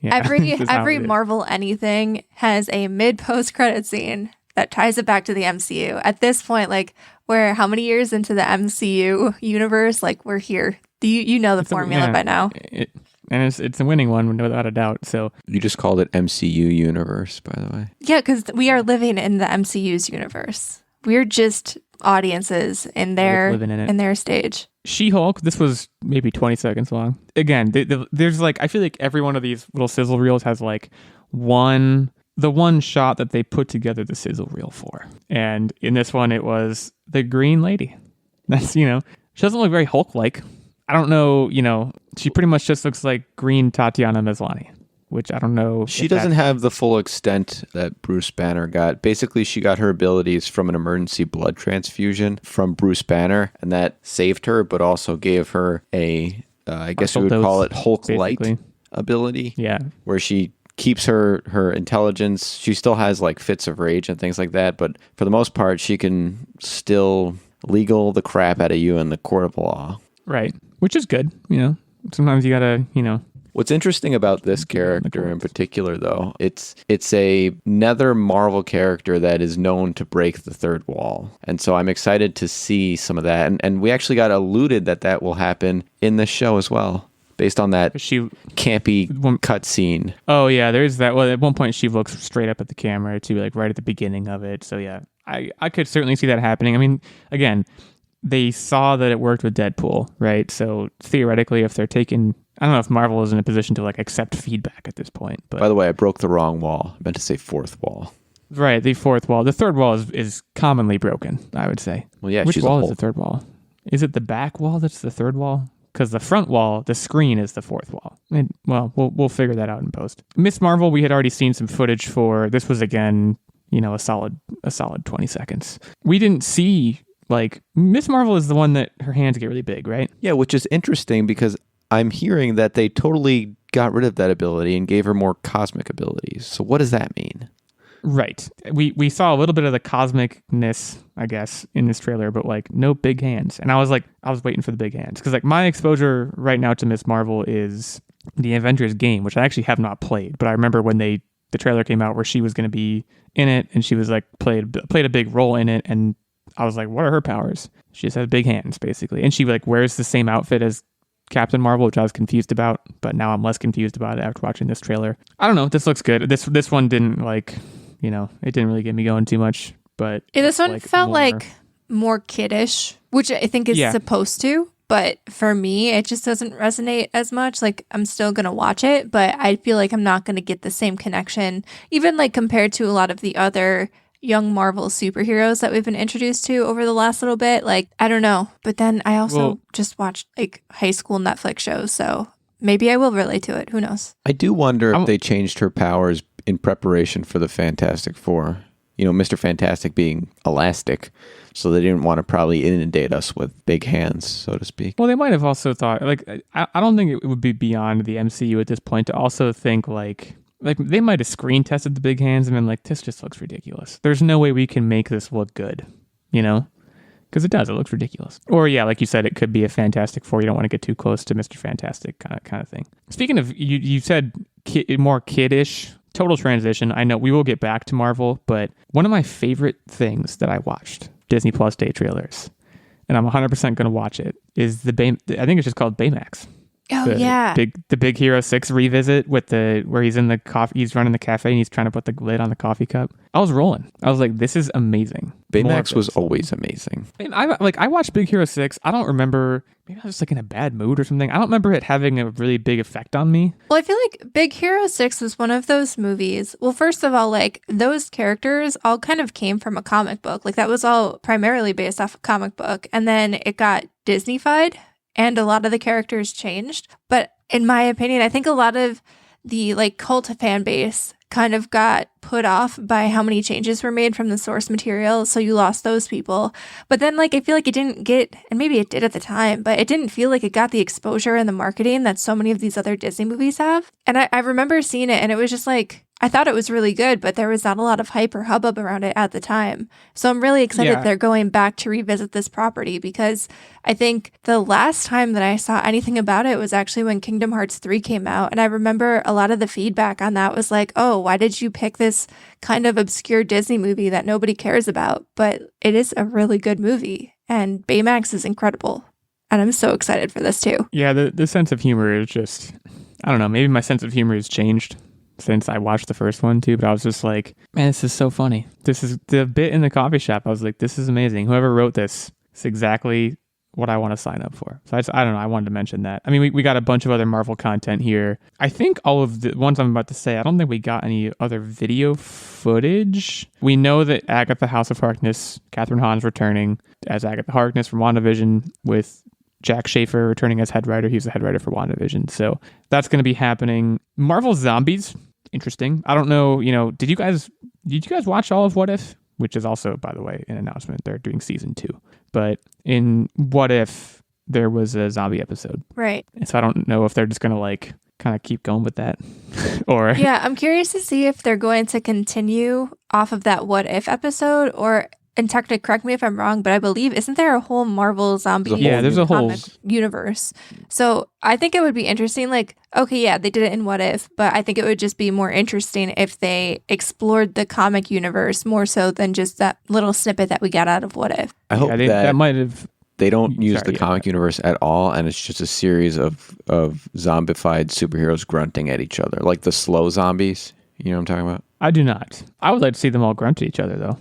Yeah, every Marvel anything has a mid-post credit scene that ties it back to the MCU. At this point, like we're how many years into the MCU universe? Like we're here. You know the formula by now. And it's a winning one without a doubt. So you just called it MCU universe, by the way. Yeah, because we are living in the MCU's universe. We're just audiences in their stage. She-Hulk, this was maybe 20 seconds long. Again, there's like, I feel like every one of these little sizzle reels has like the one shot that they put together the sizzle reel for. And in this one, it was the Green Lady. That's, she doesn't look very Hulk-like. I don't know, she pretty much just looks like green Tatiana Maslany, which I don't know. She doesn't have the full extent that Bruce Banner got. Basically, she got her abilities from an emergency blood transfusion from Bruce Banner, and that saved her, but also gave her I guess we would call it Hulk-light ability. Yeah. Where she keeps her intelligence. She still has like fits of rage and things like that, but for the most part, she can still legal the crap out of you in the court of law. Right. Which is good. Sometimes you gotta, What's interesting about this character in particular, though, it's another Marvel character that is known to break the third wall. And so I'm excited to see some of that. And we actually got alluded that will happen in the show as well, based on that campy cutscene. Oh, yeah, there's that. Well, at one point she looks straight up at the camera, too, like right at the beginning of it. So, yeah, I could certainly see that happening. I mean, again, they saw that it worked with Deadpool, right? So theoretically, if they're taking, I don't know if Marvel is in a position to like accept feedback at this point. But by the way, I broke the wrong wall. I meant to say fourth wall. Right, the fourth wall. The third wall is commonly broken, I would say. Well, yeah. Which wall is the third wall? Is it the back wall that's the third wall? Because the front wall, the screen, is the fourth wall. Well, we'll figure that out in post. Miss Marvel, we had already seen some footage for. This was again, a solid 20 seconds. We didn't see. Like, Miss Marvel is the one that her hands get really big, right? Yeah, which is interesting because I'm hearing that they totally got rid of that ability and gave her more cosmic abilities. So what does that mean? Right. We saw a little bit of the cosmicness, I guess, in this trailer, but like no big hands. And I was waiting for the big hands because like my exposure right now to Miss Marvel is the Avengers game, which I actually have not played, but I remember when the trailer came out where she was going to be in it and she was like played a big role in it, and I was like, what are her powers? She just has big hands basically, and she like wears the same outfit as Captain Marvel, which I was confused about, but now I'm less confused about it after watching this trailer. I don't know. This looks good. This one didn't like, it didn't really get me going too much, but this one felt like more kiddish, which I think is supposed to, but for me, it just doesn't resonate as much. Like I'm still going to watch it, but I feel like I'm not going to get the same connection, even like compared to a lot of the other young Marvel superheroes that we've been introduced to over the last little bit. Like, I don't know. But then I also just watched like high school Netflix shows. So maybe I will relate to it. Who knows? I do wonder if they changed her powers in preparation for the Fantastic Four. Mr. Fantastic being elastic. So they didn't want to probably inundate us with big hands, so to speak. Well, they might have also thought, like, I don't think it would be beyond the MCU at this point to also think like they might have screen tested the big hands and been like, this just looks ridiculous. There's no way we can make this look good, because it does. It looks ridiculous. Or yeah, like you said, it could be a Fantastic Four. You don't want to get too close to Mr. Fantastic kind of thing. Speaking of, you said more kiddish. Total transition. I know we will get back to Marvel, but one of my favorite things that I watched, Disney Plus Day trailers, and I'm 100% going to watch it, is I think it's just called Baymax. Oh yeah, the Big Hero 6 revisit with where he's in the coffee, he's running the cafe and he's trying to put the lid on the coffee cup. I was rolling. I was like, this is amazing. Baymax was always amazing. And I watched Big Hero 6. I don't remember. Maybe I was just like in a bad mood or something. I don't remember it having a really big effect on me. Well, I feel like Big Hero 6 was one of those movies. Well, first of all, like those characters all kind of came from a comic book. Like that was all primarily based off a comic book. And then it got Disney-fied and a lot of the characters changed. But in my opinion, I think a lot of the like cult fan base kind of got put off by how many changes were made from the source material, so you lost those people. But then like I feel like it didn't get, and maybe it did at the time, but it didn't feel like it got the exposure and the marketing that so many of these other Disney movies have. And I remember seeing it and it was just like, I thought it was really good, but there was not a lot of hype or hubbub around it at the time. So I'm really excited they're going back to revisit this property, because I think the last time that I saw anything about it was actually when Kingdom Hearts 3 came out. And I remember a lot of the feedback on that was like, oh, why did you pick this kind of obscure Disney movie that nobody cares about? But it is a really good movie, and Baymax is incredible. And I'm so excited for this too. Yeah, the sense of humor is just, I don't know, maybe my sense of humor has changed since I watched the first one too, but I was just like, man, this is so funny. This is the bit in the coffee shop. I was like, this is amazing. Whoever wrote this is exactly what I want to sign up for. So I don't know. I wanted to mention that. I mean, we got a bunch of other Marvel content here. I think all of the ones I'm about to say, I don't think we got any other video footage. We know that Agatha House of Harkness, Catherine Hahn's returning as Agatha Harkness from WandaVision, with Jack Schaefer returning as head writer. He's the head writer for WandaVision. So that's going to be happening. Marvel Zombies, interesting. I don't know, did you guys watch all of What If? Which is also, by the way, an announcement. They're doing season 2. But in What If, there was a zombie episode. Right. And so I don't know if they're just going to like kind of keep going with that. Or yeah, I'm curious to see if they're going to continue off of that What If episode, or, and Techtic, correct me if I'm wrong, but I believe, isn't there a whole Marvel zombie there's a whole universe? So I think it would be interesting, like, okay, yeah, they did it in What If, but I think it would just be more interesting if they explored the comic universe more so than just that little snippet that we got out of What If. I hope that might have... They don't use the comic universe at all, and it's just a series of zombified superheroes grunting at each other, like the slow zombies. You know what I'm talking about? I do not. I would like to see them all grunt at each other, though.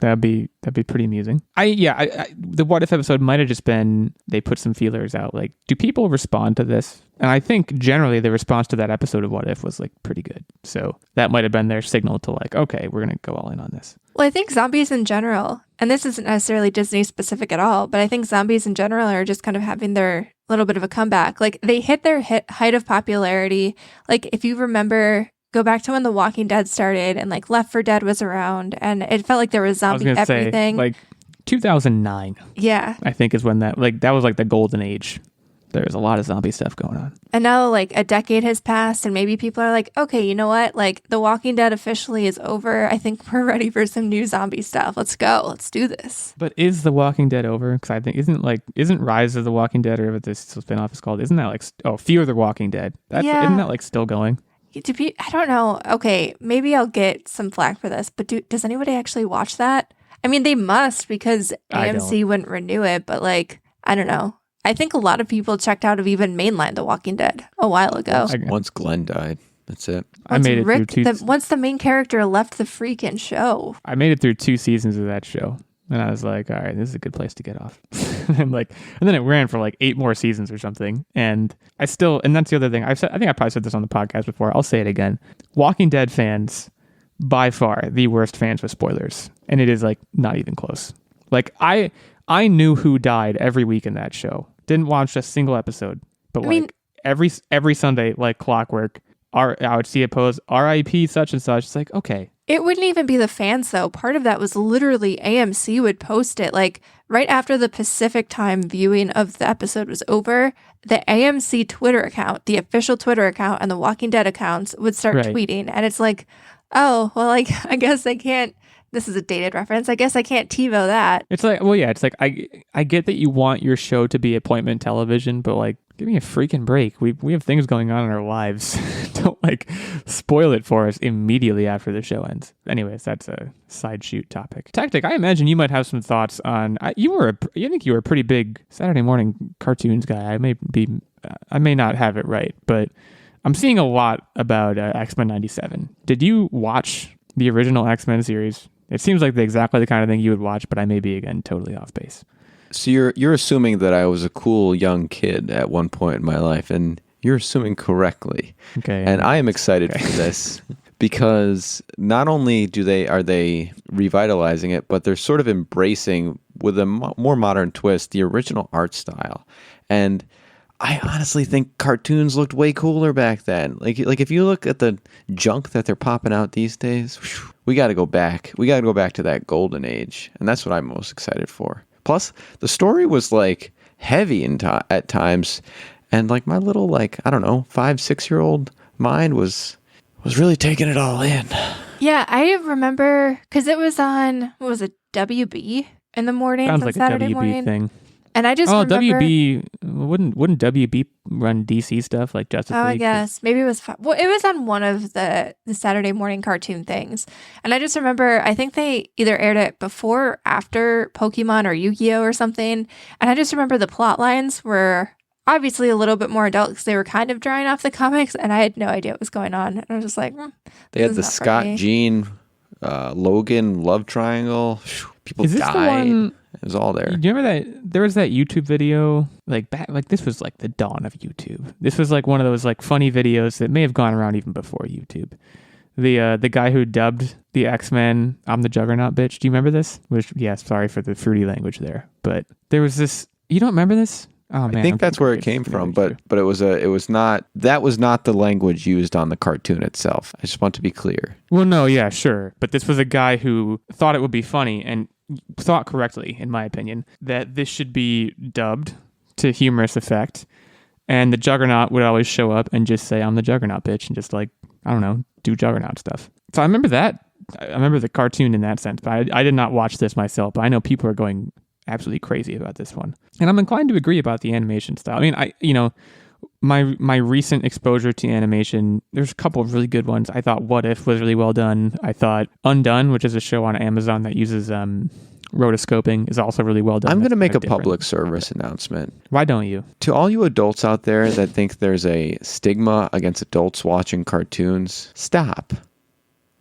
That'd be pretty amusing. The What If episode might have just been they put some feelers out. Like, do people respond to this? And I think generally the response to that episode of What If was like pretty good. So that might have been their signal to like, okay, we're gonna go all in on this. Well, I think zombies in general, and this isn't necessarily Disney specific at all, but I think zombies in general are just kind of having their little bit of a comeback. Like they hit their height of popularity. Like if you remember, go back to when The Walking Dead started and like Left 4 Dead was around, and it felt like there was zombie everything. Say, like 2009. Yeah. I think is when that was like the golden age There's a lot of zombie stuff going on. And now, like, a decade has passed, and maybe people are like, okay, you know what? Like, The Walking Dead officially is over. I think we're ready for some new zombie stuff. Let's go. Let's do this. But is The Walking Dead over? Because I think isn't Rise of the Walking Dead, or what this spinoff is called? Isn't that like Fear the Walking Dead? Isn't that like still going? I don't know. Okay, maybe I'll get some flack for this, but does anybody actually watch that? I mean, they must, because AMC wouldn't renew it. But like, I don't know. I think a lot of people checked out of even mainline The Walking Dead a while ago. Once Glenn died, that's it. I made it through once the main character left the freaking show. I made it through 2 seasons of that show, and I was like, all right, this is a good place to get off. and then it ran for like 8 more seasons or something. And that's the other thing I think I probably said this on the podcast before. I'll say it again. Walking Dead fans, by far the worst fans with spoilers, and it is like not even close. Like I knew who died every week in that show. Didn't watch a single episode, but every Sunday, like clockwork, I would see a post, R.I.P. such and such. It's like, okay. It wouldn't even be the fans, though. Part of that was literally AMC would post it. Like, right after the Pacific time viewing of the episode was over, the AMC Twitter account, the official Twitter account, and the Walking Dead accounts would start tweeting. And it's like, oh, well, like, I guess I can't. This is a dated reference. I guess I can't TiVo that. It's like, well, yeah, it's like, I get that you want your show to be appointment television, but like, give me a freaking break. We have things going on in our lives. Don't like spoil it for us immediately after the show ends. Anyways, that's a side shoot topic. Techtic, I imagine you might have some thoughts on. I think you were a pretty big Saturday morning cartoons guy. I may not have it right, but I'm seeing a lot about X-Men '97. Did you watch the original X-Men series? It seems like exactly the kind of thing you would watch, but I may be, again, totally off base. So you're assuming that I was a cool young kid at one point in my life, and you're assuming correctly. Okay. And I am excited for this because not only are they revitalizing it, but they're sort of embracing, with a more modern twist, the original art style. And I honestly think cartoons looked way cooler back then. Like if you look at the junk that they're popping out these days, we got to go back. We got to go back to that golden age, and that's what I'm most excited for. Plus, the story was like heavy at times, and like my little 5-6-year-old mind was really taking it all in. Yeah, I remember because it was on WB in the morning. Sounds like Saturday a WB morning thing. And I just remember... WB, wouldn't WB run DC stuff like Justice League? I guess. Maybe it was... Well, it was on one of the Saturday morning cartoon things. And I just remember, I think they either aired it before or after Pokemon or Yu-Gi-Oh! Or something. And I just remember the plot lines were obviously a little bit more adult because they were kind of drawing off the comics, and I had no idea what was going on. And I was just like, they had the Scott, Jean, Logan love triangle. People died. It was all there. Do you remember that there was that YouTube video this was like the dawn of YouTube. This was like one of those like funny videos that may have gone around even before YouTube. The guy who dubbed the X-Men, I'm the Juggernaut bitch. Do you remember this? Sorry for the fruity language there, but there was this. You don't remember this? Oh man, I think that's where it came from, but that was not the language used on the cartoon itself. I just want to be clear. Well, no, yeah, sure, but this was a guy who thought it would be funny and thought correctly, in my opinion, that this should be dubbed to humorous effect, and the Juggernaut would always show up and just say, "I'm the Juggernaut bitch," and just like, I don't know, do Juggernaut stuff. So I remember that. I remember the cartoon in that sense, but I did not watch this myself, but I know people are going absolutely crazy about this one. And I'm inclined to agree about the animation style. I mean, my recent exposure to animation, there's a couple of really good ones. I thought What If was really well done. I thought Undone, which is a show on Amazon that uses rotoscoping, is also really well done. I'm going to make a public service announcement. Why don't you? To all you adults out there that think there's a stigma against adults watching cartoons, stop.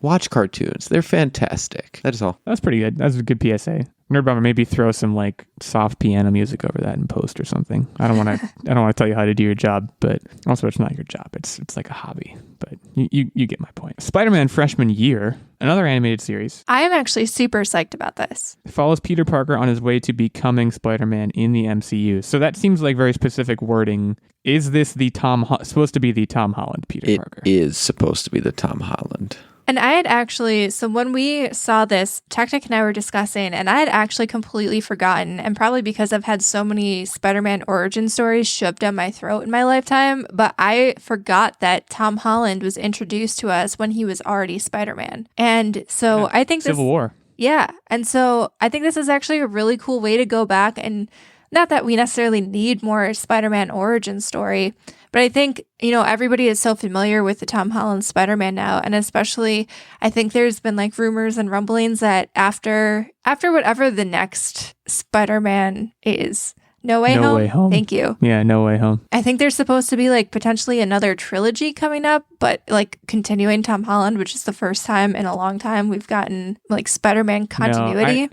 Watch cartoons. They're fantastic. That is all. That's pretty good. That's a good PSA. Nerdbomber, maybe throw some like soft piano music over that in post or something. I don't want to tell you how to do your job, but also it's not your job. It's like a hobby. But you get my point. Spider-Man Freshman Year, another animated series. I am actually super psyched about this. It follows Peter Parker on his way to becoming Spider-Man in the MCU. So that seems like very specific wording. Is this supposed to be the Tom Holland Peter Parker? It is supposed to be the Tom Holland. And I had actually, so when we saw this, Techtic and I were discussing, and I had actually completely forgotten, and probably because I've had so many Spider-Man origin stories shoved down my throat in my lifetime, but I forgot that Tom Holland was introduced to us when he was already Spider-Man. And so I think Civil War. Yeah. And so I think this is actually a really cool way to go back, and not that we necessarily need more Spider-Man origin story, but I think, everybody is so familiar with the Tom Holland Spider-Man now. And especially, I think there's been like rumors and rumblings that after whatever the next Spider-Man is, No Way Home. Thank you. Yeah, No Way Home. I think there's supposed to be like potentially another trilogy coming up, but like continuing Tom Holland, which is the first time in a long time we've gotten like Spider-Man continuity. No,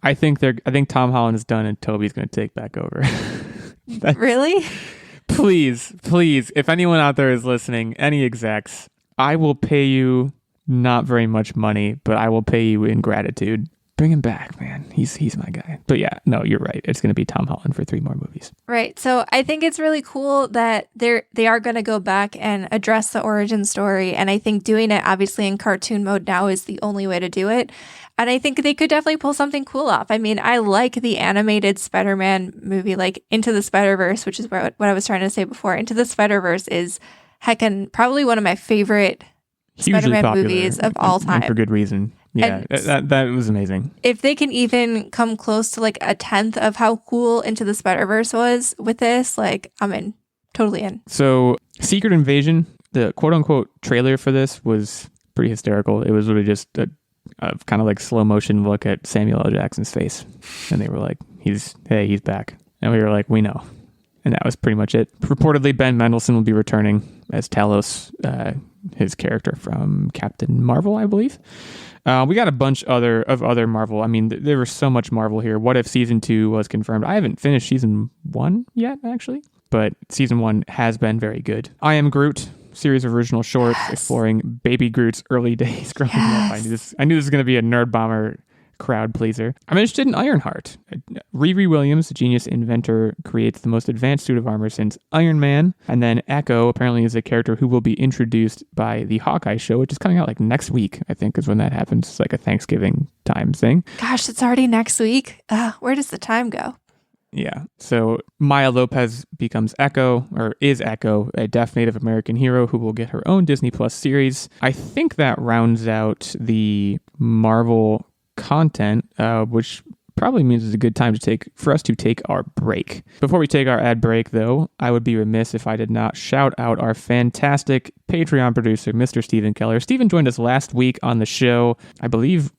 I think Tom Holland is done and Tobey's going to take back over. Really? Please, if anyone out there is listening, any execs, I will pay you not very much money, but I will pay you in gratitude. Bring him back, man. He's my guy. But yeah, no, you're right. It's going to be Tom Holland for 3 more movies. Right. So I think it's really cool that they are going to go back and address the origin story. And I think doing it obviously in cartoon mode now is the only way to do it. And I think they could definitely pull something cool off. I mean, I like the animated Spider-Man movie, like Into the Spider-Verse, which is what I was trying to say before. Into the Spider-Verse is heckin' probably one of my favorite Spider-Man movies of all time. And for good reason. Yeah, that was amazing. If they can even come close to like a 10th of how cool Into the Spider-Verse was with this, like, I'm in. Totally in. So, Secret Invasion, the quote-unquote trailer for this was pretty hysterical. It was really just a kind of like slow motion look at Samuel L. Jackson's face. And they were like, he's back. And we were like, we know. And that was pretty much it. Reportedly, Ben Mendelsohn will be returning as Talos, his character from Captain Marvel, I believe. We got a bunch of other Marvel. I mean, there was so much Marvel here. What If Season 2 was confirmed? I haven't finished Season 1 yet, actually. But Season 1 has been very good. I Am Groot, series of original shorts exploring Baby Groot's early days growing up. I knew this was going to be a Nerdbomber crowd pleaser. I'm interested in Ironheart. Riri Williams, genius inventor, creates the most advanced suit of armor since Iron Man. And then Echo apparently is a character who will be introduced by the Hawkeye show, which is coming out like next week, I think is when that happens. It's like a Thanksgiving time thing. Gosh, it's already next week. Where does the time go? Yeah. So Maya Lopez becomes Echo, or is Echo, a deaf Native American hero who will get her own Disney Plus series. I think that rounds out the Marvel content, which probably means it's a good time for us to take our break. Before we take our ad break, though, I would be remiss if I did not shout out our fantastic Patreon producer, Mr. Stephen Keller. Stephen joined us last week on the show, I believe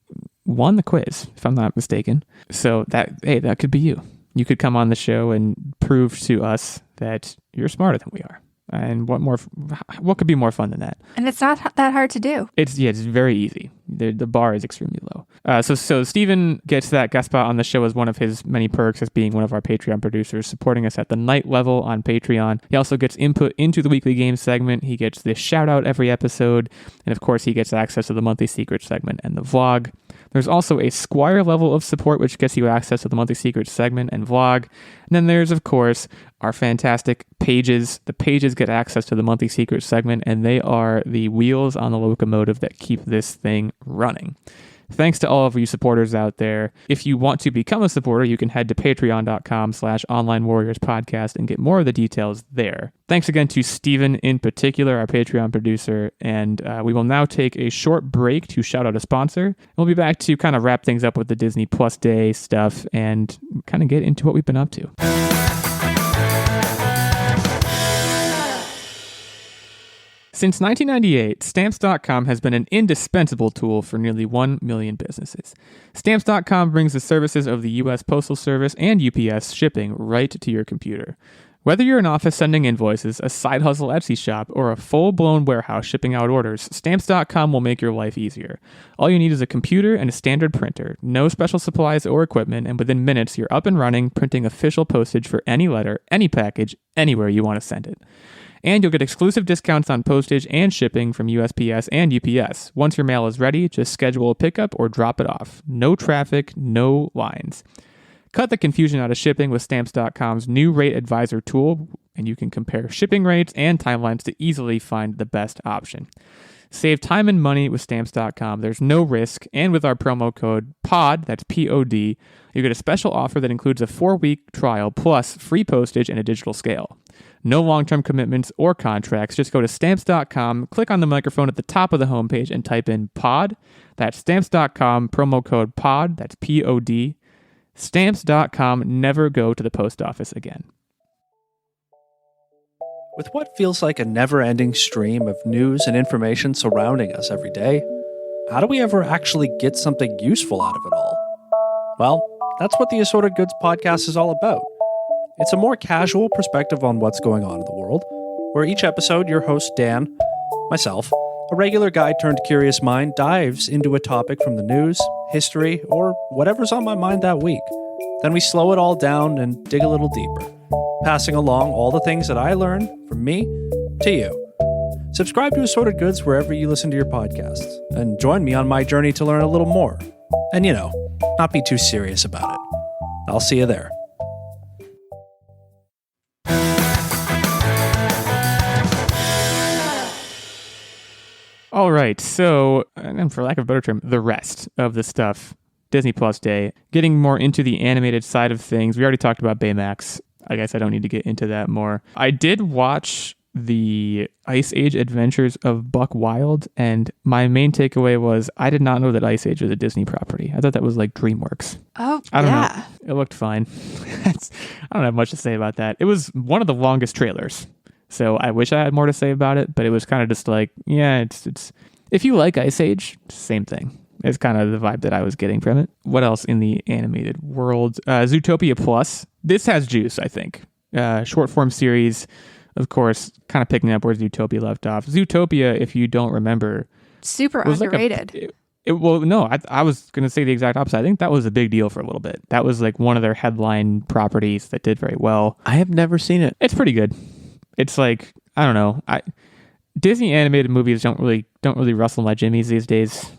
won the quiz, if I'm not mistaken. So that could be you. You could come on the show and prove to us that you're smarter than we are. And what could be more fun than that? And it's not that hard to do. It's very easy. The bar is extremely low. So Steven gets that guest spot on the show as one of his many perks as being one of our Patreon producers, supporting us at the night level on Patreon. He also gets input into the weekly game segment. He gets this shout out every episode. And of course, he gets access to the monthly secret segment and the vlog. There's also a Squire level of support, which gets you access to the monthly secret segment and vlog. And then there's, of course, our fantastic pages. The pages get access to the monthly secret segment, and they are the wheels on the locomotive that keep this thing running. Thanks to all of you supporters out there. If you want to become a supporter, you can head to patreon.com/onlinewarriorspodcast and get more of the details there. Thanks again to Steven in particular, our Patreon producer. And we will now take a short break to shout out a sponsor. We'll be back to kind of wrap things up with the Disney Plus Day stuff and kind of get into what we've been up to. Since 1998, Stamps.com has been an indispensable tool for nearly 1 million businesses. Stamps.com brings the services of the U.S. Postal Service and UPS shipping right to your computer. Whether you're an office sending invoices, a side hustle Etsy shop, or a full-blown warehouse shipping out orders, Stamps.com will make your life easier. All you need is a computer and a standard printer, no special supplies or equipment, and within minutes you're up and running, printing official postage for any letter, any package, anywhere you want to send it. And you'll get exclusive discounts on postage and shipping from USPS and UPS. Once your mail is ready, just schedule a pickup or drop it off. No traffic, no lines. Cut the confusion out of shipping with Stamps.com's new Rate Advisor tool, and you can compare shipping rates and timelines to easily find the best option. Save time and money with Stamps.com. There's no risk. And with our promo code POD, that's P-O-D, you get a special offer that includes a 4-week trial plus free postage and a digital scale. No long-term commitments or contracts. Just go to Stamps.com, click on the microphone at the top of the homepage, and type in POD. That's Stamps.com, promo code POD, that's P-O-D. Stamps.com, never go to the post office again. With what feels like a never-ending stream of news and information surrounding us every day, how do we ever actually get something useful out of it all? Well, that's what the Assorted Goods podcast is all about. It's a more casual perspective on what's going on in the world, where each episode your host Dan, myself, a regular guy turned curious mind, dives into a topic from the news, history, or whatever's on my mind that week. Then we slow it all down and dig a little deeper, passing along all the things that I learned from me to you. Subscribe to Assorted Goods wherever you listen to your podcasts, and join me on my journey to learn a little more. And not be too serious about it. I'll see you there. All right, so, and for lack of a better term, the rest of the stuff, Disney Plus Day, getting more into the animated side of things. We already talked about Baymax. I guess I don't need to get into that more. I did watch the Ice Age Adventures of Buck Wild, and my main takeaway was I did not know that Ice Age was a Disney property. I thought that was like DreamWorks. Oh, I don't know. It looked fine. I don't have much to say about that. It was one of the longest trailers. So I wish I had more to say about it, but it was kind of just like, yeah, it's if you like Ice Age, same thing. It's kind of the vibe that I was getting from it. What else in the animated world? Zootopia Plus. This has juice, I think. Short form series, of course, kind of picking up where Zootopia left off. Zootopia, if you don't remember, super underrated. I was going to say the exact opposite. I think that was a big deal for a little bit. That was like one of their headline properties that did very well. I have never seen it. It's pretty good. It's like, I don't know. Disney animated movies don't really rustle my jimmies these days,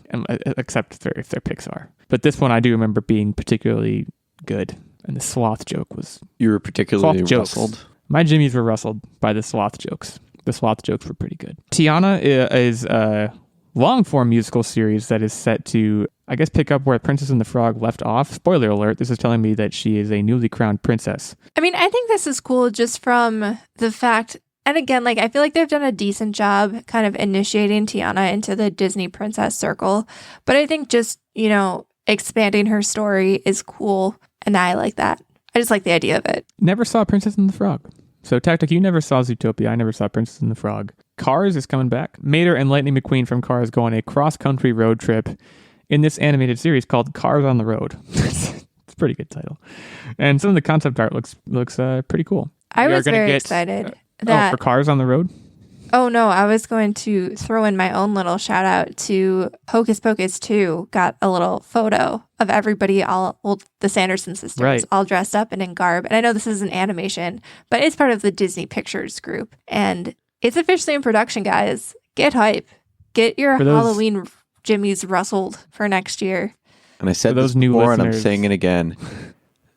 except if they're Pixar. But this one I do remember being particularly good, and the sloth joke was. You were particularly rustled. My jimmies were rustled by the sloth jokes. The sloth jokes were pretty good. Tiana is a long-form musical series that is set to, I guess, pick up where Princess and the Frog left off. Spoiler alert, this is telling me that she is a newly crowned princess. I mean, I think this is cool just from the fact, and again, like, I feel like they've done a decent job kind of initiating Tiana into the Disney princess circle. But I think just, expanding her story is cool, and I like that. I just like the idea of it. Never saw Princess and the Frog. So, Techtic, you never saw Zootopia. I never saw Princess and the Frog. Cars is coming back. Mater and Lightning McQueen from Cars go on a cross-country road trip in this animated series called Cars on the Road. It's a pretty good title. And some of the concept art looks pretty cool. I was very excited. For Cars on the Road? Oh, no, I was going to throw in my own little shout out to Hocus Pocus 2. Got a little photo of everybody, the Sanderson sisters, right, all dressed up and in garb. And I know this is an animation, but it's part of the Disney Pictures group. And it's officially in production, guys. Get hype. Get your Halloween jimmies rustled for next year. And I said this before, and I'm saying it again.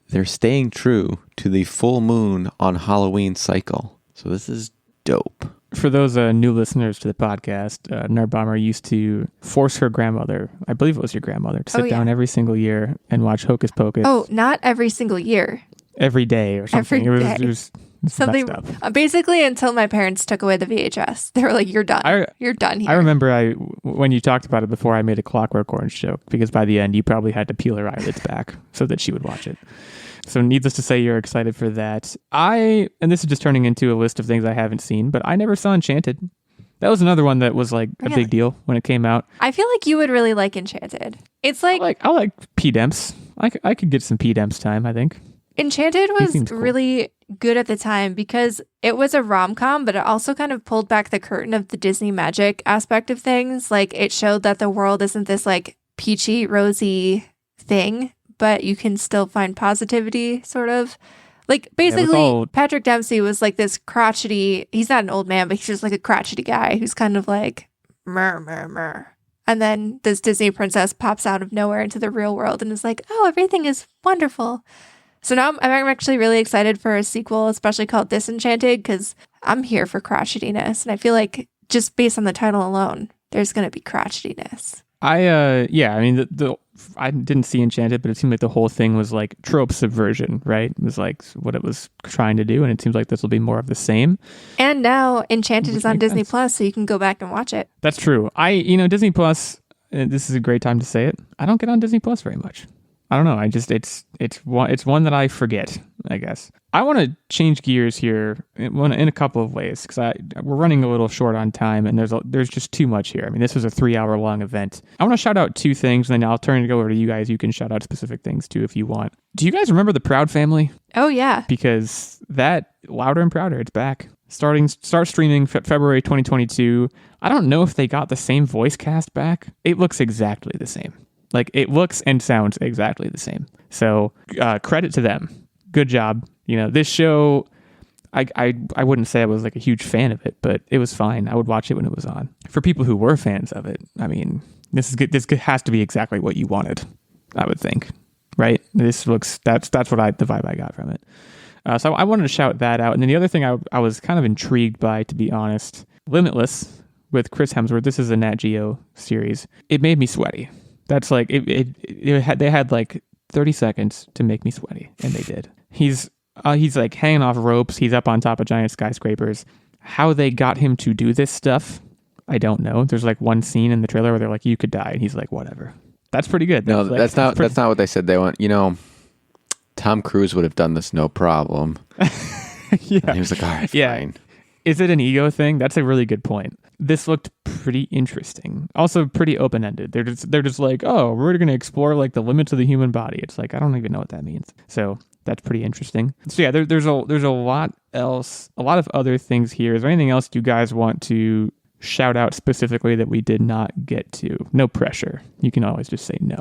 They're staying true to the full moon on Halloween cycle. So this is dope. For those new listeners to the podcast, Nerdbomber used to force her grandmother, I believe it was your grandmother, to sit down every single year and watch Hocus Pocus. Oh, not every single year. Every day or something. It was something basically until my parents took away the VHS. They were like, "You're done. You're done here." I remember when you talked about it before, I made a Clockwork Orange joke because by the end you probably had to peel her eyelids back so that she would watch it. So needless to say, you're excited for that. And this is just turning into a list of things I haven't seen, but I never saw Enchanted. That was another one that was like a big deal when it came out. I feel like you would really like Enchanted. It's like I like P-Demps. I could get some P-Demps time, I think. Enchanted was really good at the time because it was a rom-com, but it also kind of pulled back the curtain of the Disney magic aspect of things. Like, it showed that the world isn't this like peachy, rosy thing, but you can still find positivity, sort of. Like, basically, Patrick Dempsey was like this crotchety, he's not an old man, but he's just like a crotchety guy who's kind of like, murr. And then this Disney princess pops out of nowhere into the real world and is like, oh, everything is wonderful. So now I'm actually really excited for a sequel, especially called Disenchanted, because I'm here for crotchetiness. And I feel like just based on the title alone, there's going to be crotchetiness. I mean I didn't see Enchanted, but it seemed like the whole thing was like trope subversion, right? It was like what it was trying to do, and it seems like this will be more of the same. And now Enchanted is on Disney sense. Plus, so you can go back and watch it. That's true. Disney Plus, this is a great time to say it. I don't get on Disney Plus very much. I don't know. I just it's one that I forget, I guess. I want to change gears here in a couple of ways because we're running a little short on time and there's just too much here. I mean, this was a 3-hour long event. I want to shout out 2 things and then I'll turn it over to you guys. You can shout out specific things too if you want. Do you guys remember the Proud Family? Oh yeah. Because that Louder and Prouder, it's back. Start streaming February 2022. I don't know if they got the same voice cast back. It looks exactly the same. Like, it looks and sounds exactly the same. So, credit to them. Good job. This show, I wouldn't say I was like a huge fan of it, but it was fine. I would watch it when it was on. For people who were fans of it, I mean, this has to be exactly what you wanted, I would think. Right? That's the vibe I got from it. So I wanted to shout that out. And then the other thing I was kind of intrigued by, to be honest, Limitless with Chris Hemsworth. This is a Nat Geo series. It made me sweaty. That's like they had like 30 seconds to make me sweaty, and they did. He's like hanging off ropes. He's up on top of giant skyscrapers. How they got him to do this stuff, I don't know. There's like one scene in the trailer where they're like, "You could die," and he's like, "Whatever." That's pretty good. No, that's not what they said. They want. Tom Cruise would have done this no problem. Yeah, and he was like, "All right, fine." Is it an ego thing? That's a really good point. This looked pretty interesting. Also pretty open-ended. They're just like, oh, we're going to explore like the limits of the human body. It's like, I don't even know what that means. So that's pretty interesting. So yeah, there's a lot else, a lot of other things here. Is there anything else you guys want to shout out specifically that we did not get to? No pressure. You can always just say no.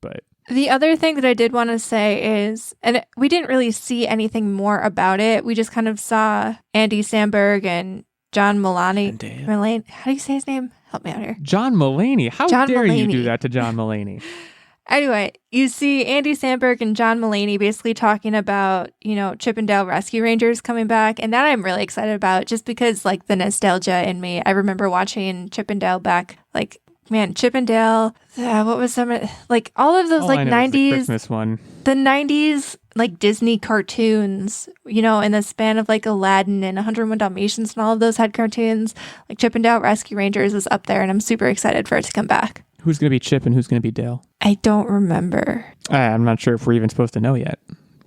But the other thing that I did want to say is, and we didn't really see anything more about it. We just kind of saw Andy Samberg and John Mulaney. How do you say his name? Help me out here. John Mulaney. How dare you do that to John Mulaney? Anyway, you see Andy Samberg and John Mulaney basically talking about, Chip and Dale Rescue Rangers coming back. And that I'm really excited about just because, like, the nostalgia in me. I remember watching Chip and Dale back, like, man, Chip and Dale. What was some, like, all of those, all like, I know 90s. Is the Christmas one. The 90s, like, Disney cartoons, in the span of, like, Aladdin and 101 Dalmatians and all of those had cartoons. Like, Chip and Dale Rescue Rangers is up there, and I'm super excited for it to come back. Who's going to be Chip and who's going to be Dale? I don't remember. I'm not sure if we're even supposed to know yet,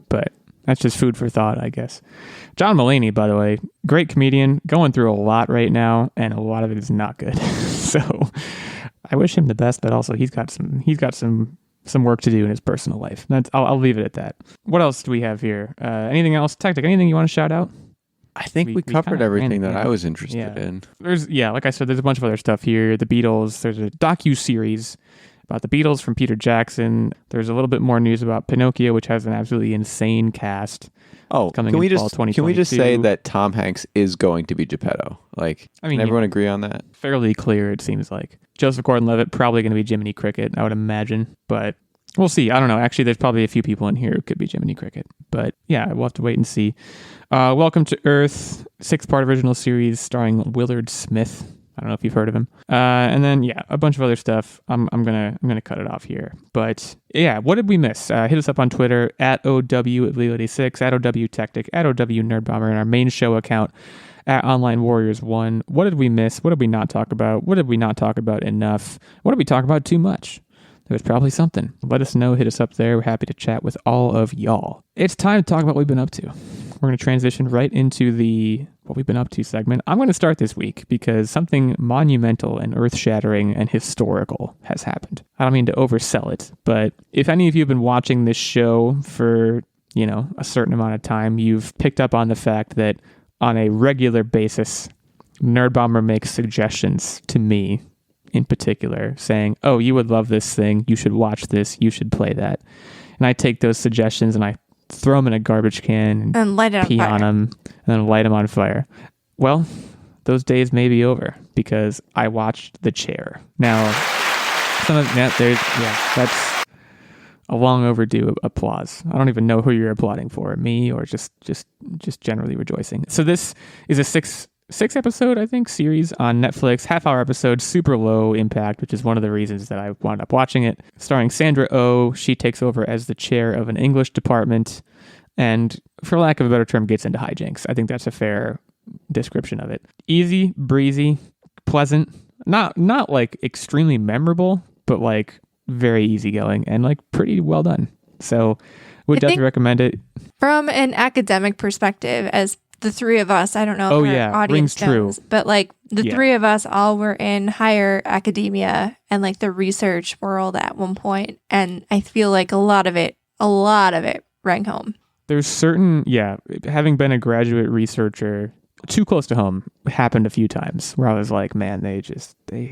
but that's just food for thought, I guess. John Mulaney, by the way, great comedian, going through a lot right now, and a lot of it is not good. So I wish him the best, but also he's got some work to do in his personal life. I'll leave it at that. What else do we have here? Anything else? Techtic, anything you want to shout out? I think we covered everything that I was interested in. Like I said, there's a bunch of other stuff here. The Beatles. There's a docu-series about the Beatles from Peter Jackson. There's a little bit more news about Pinocchio, which has an absolutely insane cast. Oh, can we just say that Tom Hanks is going to be Geppetto? Like, can everyone agree on that? Fairly clear, it seems like. Joseph Gordon-Levitt probably going to be Jiminy Cricket, I would imagine, but we'll see. I don't know. Actually, there's probably a few people in here who could be Jiminy Cricket, but yeah, we'll have to wait and see. Welcome to Earth, 6-part original series starring Willard Smith. I don't know if you've heard of him. And then, yeah, a bunch of other stuff. I'm gonna cut it off here. But yeah, what did we miss? Hit us up on Twitter at OW86, at OW Techtic, at OW Nerdbomber, and our main show account at Online Warriors 1. What did we miss? What did we not talk about? What did we not talk about enough? What did we talk about too much? There was probably something. Let us know. Hit us up there. We're happy to chat with all of y'all. It's time to talk about what we've been up to. We're going to transition right into the what we've been up to segment. I'm going to start this week because something monumental and earth-shattering and historical has happened. I don't mean to oversell it, but if any of you have been watching this show for, a certain amount of time, you've picked up on the fact that on a regular basis, Nerdbomber makes suggestions to me in particular, saying, oh, you would love this thing, you should watch this, you should play that. And I take those suggestions and I throw them in a garbage can and light it on pee fire. on them and then light them on fire. Well, those days may be over because I watched The Chair. Now, that's a long overdue applause. I don't even know who you're applauding for, me or just generally rejoicing. So this is a 6-episode, I think, series on Netflix, half-hour episode, super low impact, which is one of the reasons that I wound up watching it. Starring Sandra Oh, she takes over as the chair of an English department, and for lack of a better term, gets into hijinks. I think that's a fair description of it. Easy, breezy, pleasant, not like extremely memorable, but like very easygoing and like pretty well done. So would definitely recommend it. From an academic perspective, as the three of us, I don't know if our audience knows, but like the three of us all were in higher academia and like the research world at one point, and I feel like a lot of it rang home. There's certain, having been a graduate researcher, too close to home happened a few times where I was like, man, they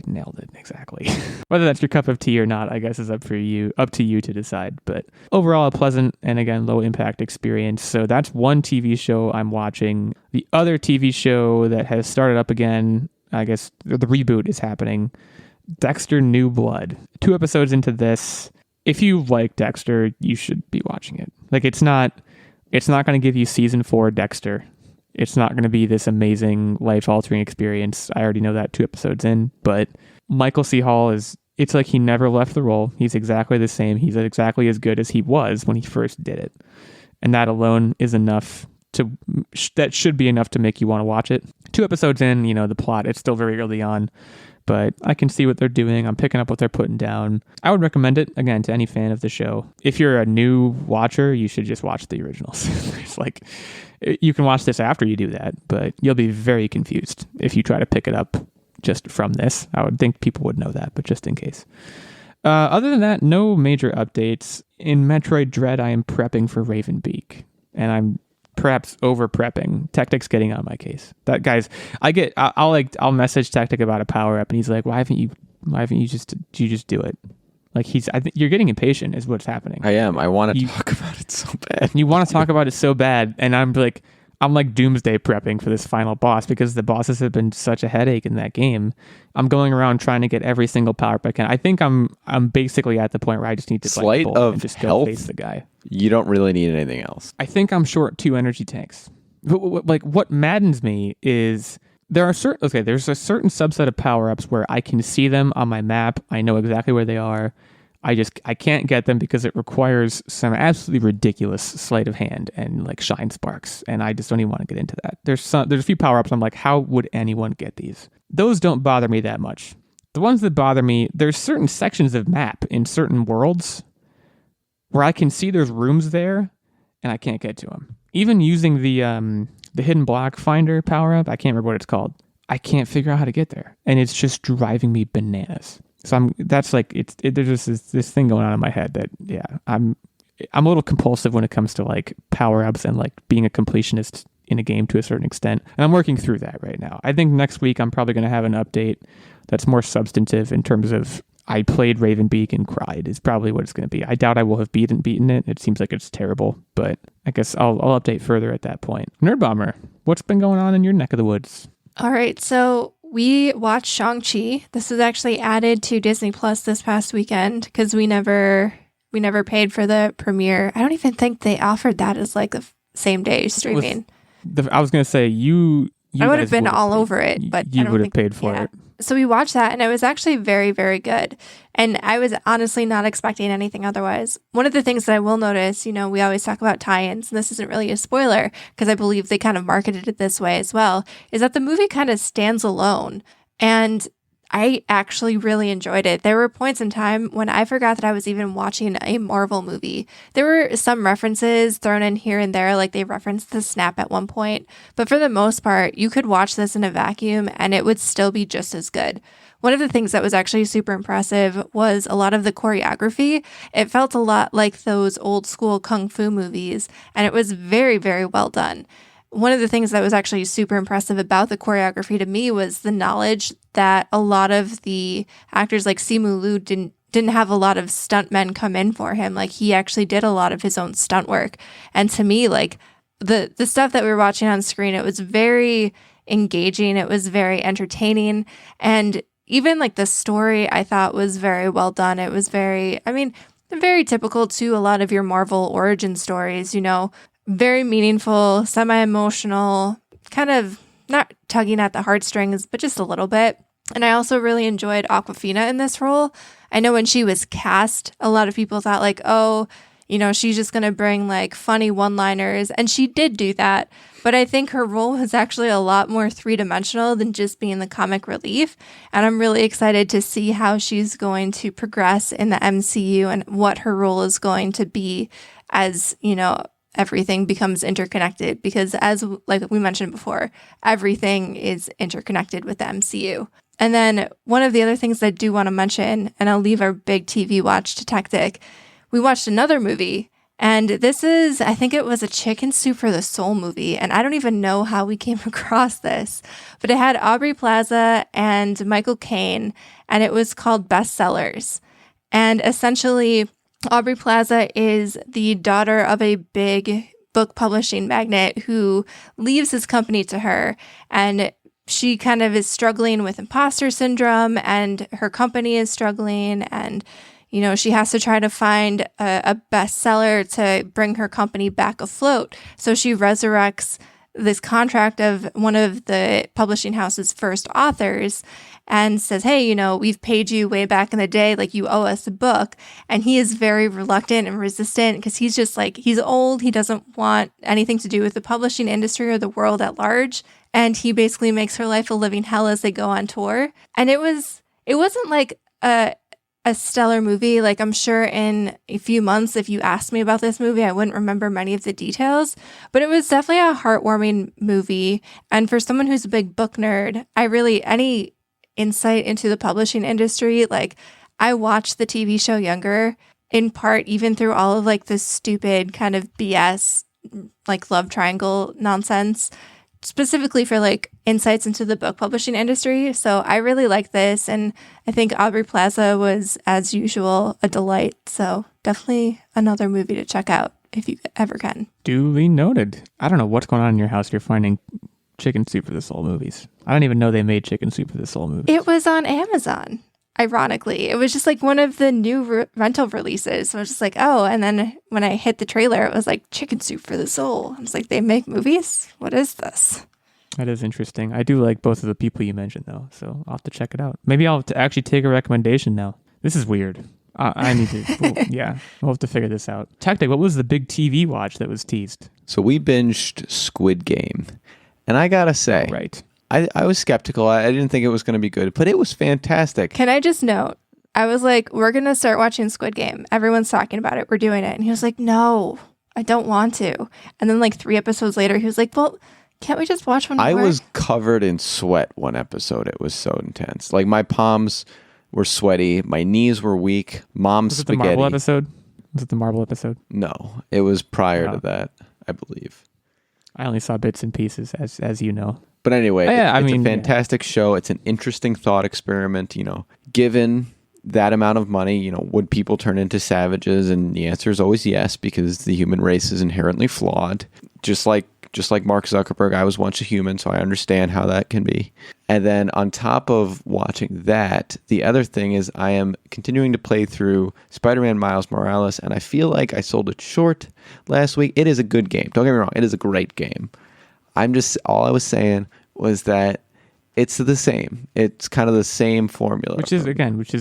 nailed it exactly. Whether that's your cup of tea or not, I guess is up to you to decide. But overall, a pleasant and again, low impact experience. So that's one TV show I'm watching. The other TV show that has started up again, I guess the reboot is happening. Dexter New Blood. 2 episodes into this. If you like Dexter, you should be watching it. Like it's not going to give you season 4 Dexter. It's not going to be this amazing life-altering experience. I already know that 2 episodes in, but Michael C. Hall it's like he never left the role. He's exactly the same. He's exactly as good as he was when he first did it. And that alone is enough that should be enough to make you want to watch it. 2 episodes in, the plot, it's still very early on, but I can see what they're doing. I'm picking up what they're putting down. I would recommend it, again, to any fan of the show. If you're a new watcher, you should just watch the originals. It's like, you can watch this after you do that, but you'll be very confused if you try to pick it up just from this. I would think people would know that, but just in case. Other than that, no major updates. In Metroid Dread, I am prepping for Ravenbeak, and I'm perhaps over prepping. Techtic's getting on my case. That guys, I'll message Techtic about a power up, and he's like, why haven't you just do it? Like I think you're getting impatient is what's happening. I am. I want to talk about it so bad. You want to talk about it so bad, and I'm like doomsday prepping for this final boss because the bosses have been such a headache in that game. I'm going around trying to get every single power up I can. I think I'm basically at the point where I just need to sleight of just health, go face the guy. You don't really need anything else. I think I'm short 2 energy tanks. Like what maddens me is there's a certain subset of power-ups where I can see them on my map. I know exactly where they are. I can't get them because it requires some absolutely ridiculous sleight of hand and like shine sparks, and I just don't even want to get into that. There's a few power-ups I'm like, how would anyone get these? Those don't bother me that much. The ones that bother me, there's certain sections of map in certain worlds where I can see there's rooms there and I can't get to them. Even using the hidden block finder power-up, I can't remember what it's called. I can't figure out how to get there, and it's just driving me bananas. So there's just this thing going on in my head that I'm a little compulsive when it comes to like power-ups and like being a completionist in a game to a certain extent, and I'm working through that right now. I think next week I'm probably going to have an update that's more substantive in terms of I played Ravenbeak and cried is probably what it's going to be. I doubt I will have beaten it. It seems like it's terrible, but I guess I'll update further at that point. Nerdbomber, what's been going on in your neck of the woods? All right, so we watched Shang-Chi. This was actually added to Disney Plus this past weekend because we never paid for the premiere. I don't even think they offered that as like the same day streaming. I was going to say you I would have been all over it, but you would have paid for it. So we watched that, and it was actually very, very good. And I was honestly not expecting anything otherwise. One of the things that I will notice, we always talk about tie-ins, and this isn't really a spoiler because I believe they kind of marketed it this way as well, is that the movie kind of stands alone. And I actually really enjoyed it. There were points in time when I forgot that I was even watching a Marvel movie. There were some references thrown in here and there, like they referenced the snap at one point. But for the most part, you could watch this in a vacuum and it would still be just as good. One of the things that was actually super impressive was a lot of the choreography. It felt a lot like those old school kung fu movies, and it was very, very well done. One of the things that was actually super impressive about the choreography to me was the knowledge that a lot of the actors like Simu Liu didn't have a lot of stuntmen come in for him. Like he actually did a lot of his own stunt work. And to me, like the stuff that we were watching on screen, it was very engaging. It was very entertaining. And even like the story I thought was very well done. It was very typical to a lot of your Marvel origin stories, very meaningful, semi-emotional, kind of not tugging at the heartstrings, but just a little bit. And I also really enjoyed Awkwafina in this role. I know when she was cast, a lot of people thought like, oh, you know, she's just going to bring like funny one-liners. And she did do that. But I think her role was actually a lot more three-dimensional than just being the comic relief. And I'm really excited to see how she's going to progress in the MCU and what her role is going to be as, you know, everything becomes interconnected. Because as like we mentioned before, everything is interconnected with the MCU. And then one of the other things I do want to mention, and I'll leave our big TV watch to Techtic, we watched another movie, and this is, I think it was a Chicken Soup for the Soul movie, and I don't even know how we came across this, but it had Aubrey Plaza and Michael Caine, and it was called Bestsellers. And essentially, Aubrey Plaza is the daughter of a big book publishing magnate who leaves his company to her, and she kind of is struggling with imposter syndrome, and her company is struggling, and you know, she has to try to find a bestseller to bring her company back afloat. So she resurrects this contract of one of the publishing house's first authors and says, hey, you know, we've paid you way back in the day, like you owe us a book. And he is very reluctant and resistant because he's just like, he's old. He doesn't want anything to do with the publishing industry or the world at large. And he basically makes her life a living hell as they go on tour. And it wasn't like a stellar movie. Like, I'm sure in a few months, if you asked me about this movie, I wouldn't remember many of the details, but it was definitely a heartwarming movie. And for someone who's a big book nerd, any insight into the publishing industry, like I watched the TV show Younger in part, even through all of like this stupid kind of BS, like love triangle nonsense, specifically for like insights into the book publishing industry. So I really like this. And I think Aubrey Plaza was, as usual, a delight. So definitely another movie to check out if you ever can. Duly noted. I don't know what's going on in your house. You're finding Chicken Soup for the Soul movies. I don't even know they made Chicken Soup for the Soul movies. It was on Amazon. Ironically, it was just like one of the new rental releases. So I was just like, oh, and then when I hit the trailer, it was like Chicken Soup for the Soul. I was like, they make movies? What is this? That is interesting. I do like both of the people you mentioned, though, so I'll have to check it out. Maybe I'll actually take a recommendation now. This is weird. I need to, yeah, we'll have to figure this out. Techtic, what was the big TV watch that was teased? So we binged Squid Game, and I gotta say, Right. I was skeptical. I didn't think it was going to be good, but it was fantastic. Can I just note, I was like, we're going to start watching Squid Game. Everyone's talking about it. We're doing it. And he was like, no, I don't want to. And then like 3 episodes later, he was like, well, can't we just watch one more? I was covered in sweat one episode. It was so intense. Like my palms were sweaty. My knees were weak. Mom's Was it spaghetti. the Marvel episode? Was it the Marvel episode? No, it was prior to that, I believe. I only saw bits and pieces, as you know. But anyway, Yeah, it's a fantastic show. It's an interesting thought experiment. You know, given that amount of money, you know, would people turn into savages? And the answer is always yes, because the human race is inherently flawed. Just like Mark Zuckerberg, I was once a human, so I understand how that can be. And then on top of watching that, the other thing is I am continuing to play through Spider-Man Miles Morales, and I feel like I sold it short last week. It is a good game. Don't get me wrong. It is a great game. All I was saying was that it's the same. It's kind of the same formula. Which is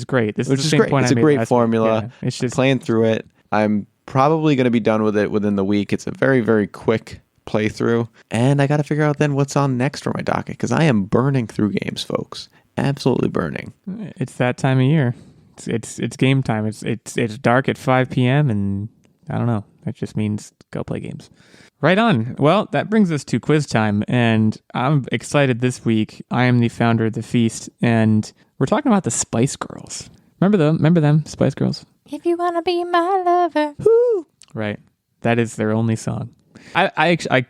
great. This Which is is the same great. point It's I a made great last formula. week. Yeah, it's just playing through it. I'm probably going to be done with it within the week. It's a very, very quick playthrough. And I got to figure out then what's on next for my docket, because I am burning through games, folks. Absolutely burning. It's that time of year. It's game time. It's dark at 5 p.m. and I don't know. That just means go play games. Right on. Well, that brings us to quiz time, and I'm excited this week. I am the founder of The Feast, and we're talking about the Spice Girls. Remember them, Spice Girls? If you want to be my lover. Woo! Right. That is their only song. I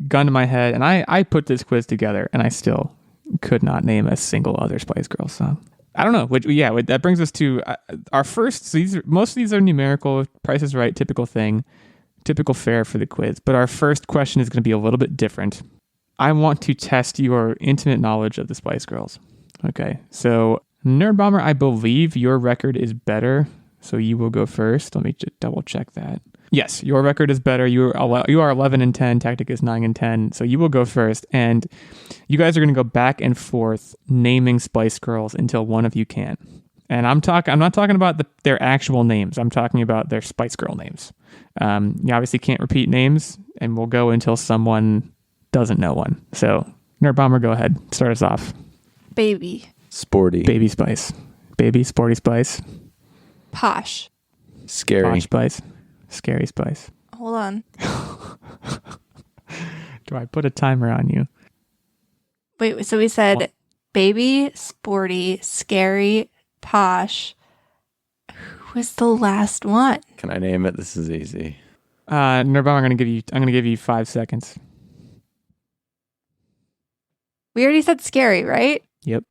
gun to my head, and I put this quiz together, and I still could not name a single other Spice Girls song. I don't know. That brings us to our first. So most of these are numerical. Price is Right, typical thing. Typical fare for the quiz, but our first question is going to be a little bit different. I want to test your intimate knowledge of the Spice Girls. Okay, so Nerdbomber, I believe your record is better, so you will go first. Let me just double check that. Yes, your record is better. You are 11 and 10. Techtic is 9 and 10. So you will go first, and you guys are going to go back and forth naming Spice Girls until one of you can. And I'm not talking about their actual names. I'm talking about their Spice Girl names. You obviously can't repeat names, and we'll go until someone doesn't know one. So, Nerdbomber, go ahead. Start us off. Baby. Sporty. Baby Spice. Baby, Sporty Spice. Posh. Scary. Posh Spice. Scary Spice. Hold on. Do I put a timer on you? Wait, so we said baby, sporty, scary, posh. Who was the last one? Can I name it? This is easy. Nerdbomber, I'm gonna give you 5 seconds. We already said scary, right? Yep.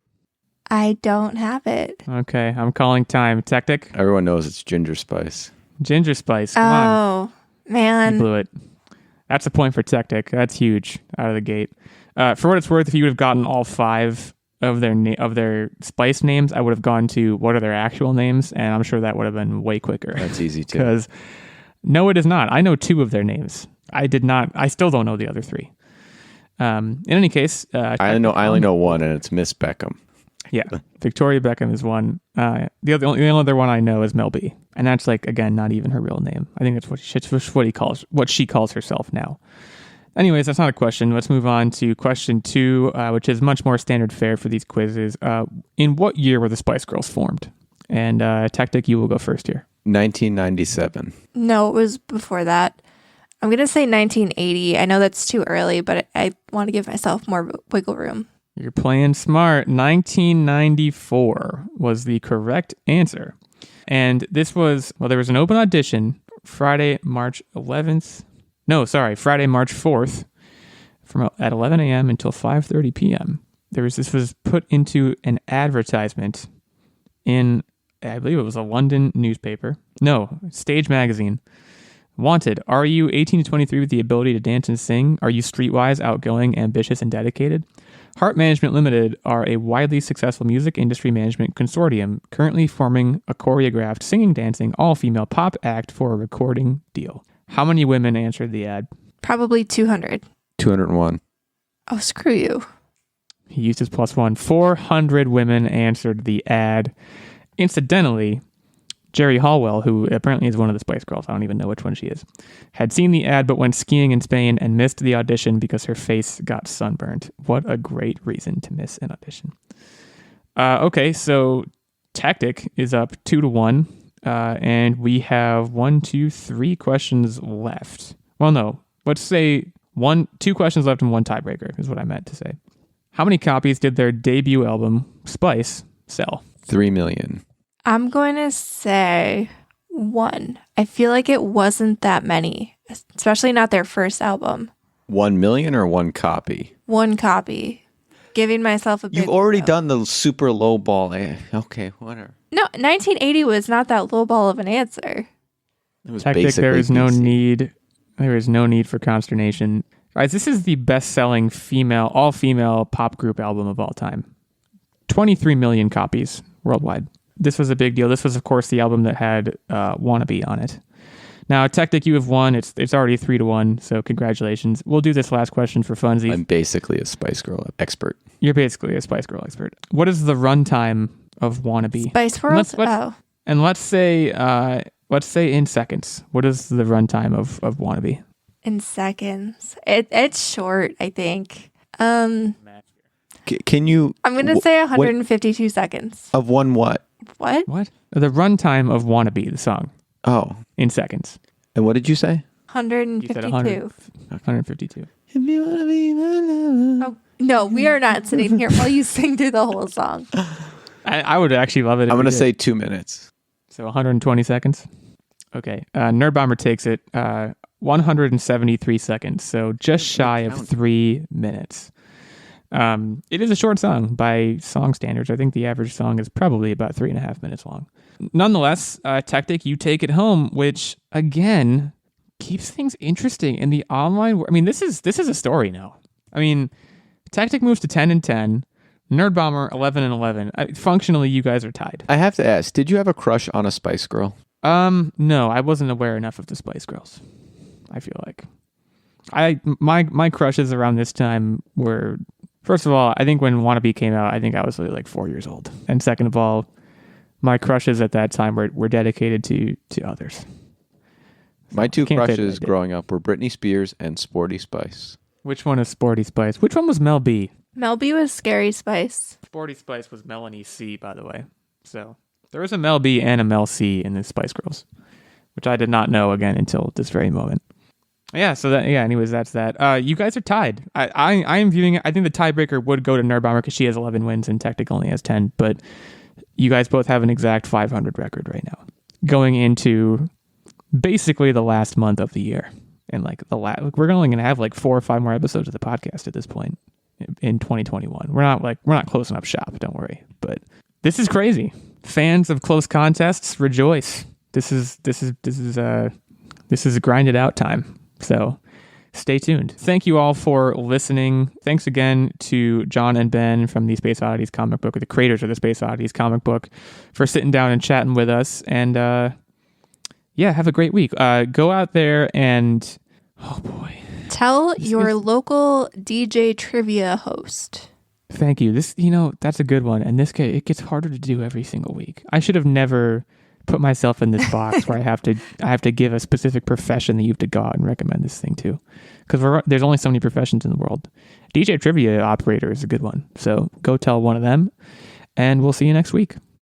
I don't have it. Okay, I'm calling time. Techtic. Everyone knows it's Ginger Spice. Ginger Spice. Come on. Oh, You man. blew it. That's a point for Techtic. That's huge out of the gate. For what it's worth, if you would have gotten all 5 of their spice names, I would have gone to what are their actual names, and I'm sure that would have been way quicker. That's easy too. Because no, it is not. I know 2 of their names. I did not. I still don't know the other 3. In any case, I only know one, and it's Miss Beckham. Yeah, Victoria Beckham is one. The only other one I know is Mel B, and that's again not even her real name. I think that's what she calls herself now. Anyways, that's not a question. Let's move on to question 2, which is much more standard fare for these quizzes. In what year were the Spice Girls formed? And Techtic, you will go first here. 1997. No, it was before that. I'm going to say 1980. I know that's too early, but I want to give myself more wiggle room. You're playing smart. 1994 was the correct answer. And this was, there was an open audition Friday, March 4th at 11 a.m. until 5:30 p.m. This was put into an advertisement in, I believe it was a London newspaper. No, Stage Magazine. Wanted, are you 18 to 23 with the ability to dance and sing? Are you streetwise, outgoing, ambitious, and dedicated? Heart Management Limited are a widely successful music industry management consortium currently forming a choreographed singing, dancing, all-female pop act for a recording deal. How many women answered the ad? Probably 200. 201. Oh, screw you. He used his +1. 400 women answered the ad. Incidentally, Jerry Hallwell, who apparently is one of the Spice Girls, I don't even know which one she is, had seen the ad but went skiing in Spain and missed the audition because her face got sunburned. What a great reason to miss an audition. Okay, so Techtic is up 2-1, and we have 3 questions left. Well, no, let's say 2 questions left and 1 tiebreaker is what I meant to say. How many copies did their debut album, Spice, sell? 3 million. I'm going to say 1. I feel like it wasn't that many, especially not their first album. 1 million or 1 copy? 1 copy. Giving myself a bit. You've already done the super low ball. Okay, whatever. No, 1980 was not that low ball of an answer. It was Techtic, basically there is BC. no need for consternation. Guys, this is the best-selling all-female pop group album of all time. 23 million copies worldwide. This was a big deal. This was, of course, the album that had Wannabe on it. Now, Techtic, you have won. It's already 3-1, so congratulations. We'll do this last question for funsies. I'm basically a Spice Girl expert. You're basically a Spice Girl expert. What is the runtime of Wannabe? Spice World? And let's say in seconds. What is the runtime of Wannabe? In seconds. It's short, I think. Can you... I'm going to say 152 seconds. Of one what? What? What? The runtime of Wannabe, the song. Oh. In seconds. And what did you say? 152. You said 152. If you want to be my lover. Oh, no, we are not sitting here while you sing through the whole song. I would actually love it. I'm going to say 2 minutes. So 120 seconds? Okay. Nerdbomber takes it 173 seconds. So just shy of 3 minutes. It is a short song by song standards. I think the average song is probably about 3.5 minutes long. Nonetheless, Techtic, you take it home, which again keeps things interesting in the online. I mean, this is a story now. I mean, Techtic moves to 10 and 10. Nerdbomber 11 and 11. Functionally, you guys are tied. I have to ask, did you have a crush on a Spice Girl? No, I wasn't aware enough of the Spice Girls. I feel like my crushes around this time were, first of all, I think when Wannabe came out, I think I was really like 4 years old, and second of all, my crushes at that time were dedicated to others. My two Can't say that I crushes did. growing up were Britney Spears and Sporty Spice. Which one is Sporty Spice? Which one was Mel B? Mel B was Scary Spice. Sporty Spice was Melanie C, by the way. So there was a Mel B and a Mel C in the Spice Girls, which I did not know again until this very moment. Yeah, so anyways, that's that. You guys are tied. I am viewing it. I think the tiebreaker would go to Nerdbomber because she has 11 wins and Techtic only has 10, but you guys both have an exact 500 record right now, going into basically the last month of the year. And like we're only going to have like 4 or 5 more episodes of the podcast at this point in 2021. We're not closing up shop, don't worry. But this is crazy. Fans of close contests, rejoice. This is grinded out time. So stay tuned. Thank you all for listening. Thanks again to Jon and Ben from the Space Oddities comic book, or the creators of the Space Oddities comic book, for sitting down and chatting with us. And have a great week. Go out there and, oh boy. Tell your local DJ trivia host. Thank you. That's a good one. And it gets harder to do every single week. I should have never put myself in this box where I have to give a specific profession that you have to go out and recommend this thing to, because there's only so many professions in the world. DJ trivia operator is a good one. So go tell one of them, and we'll see you next week.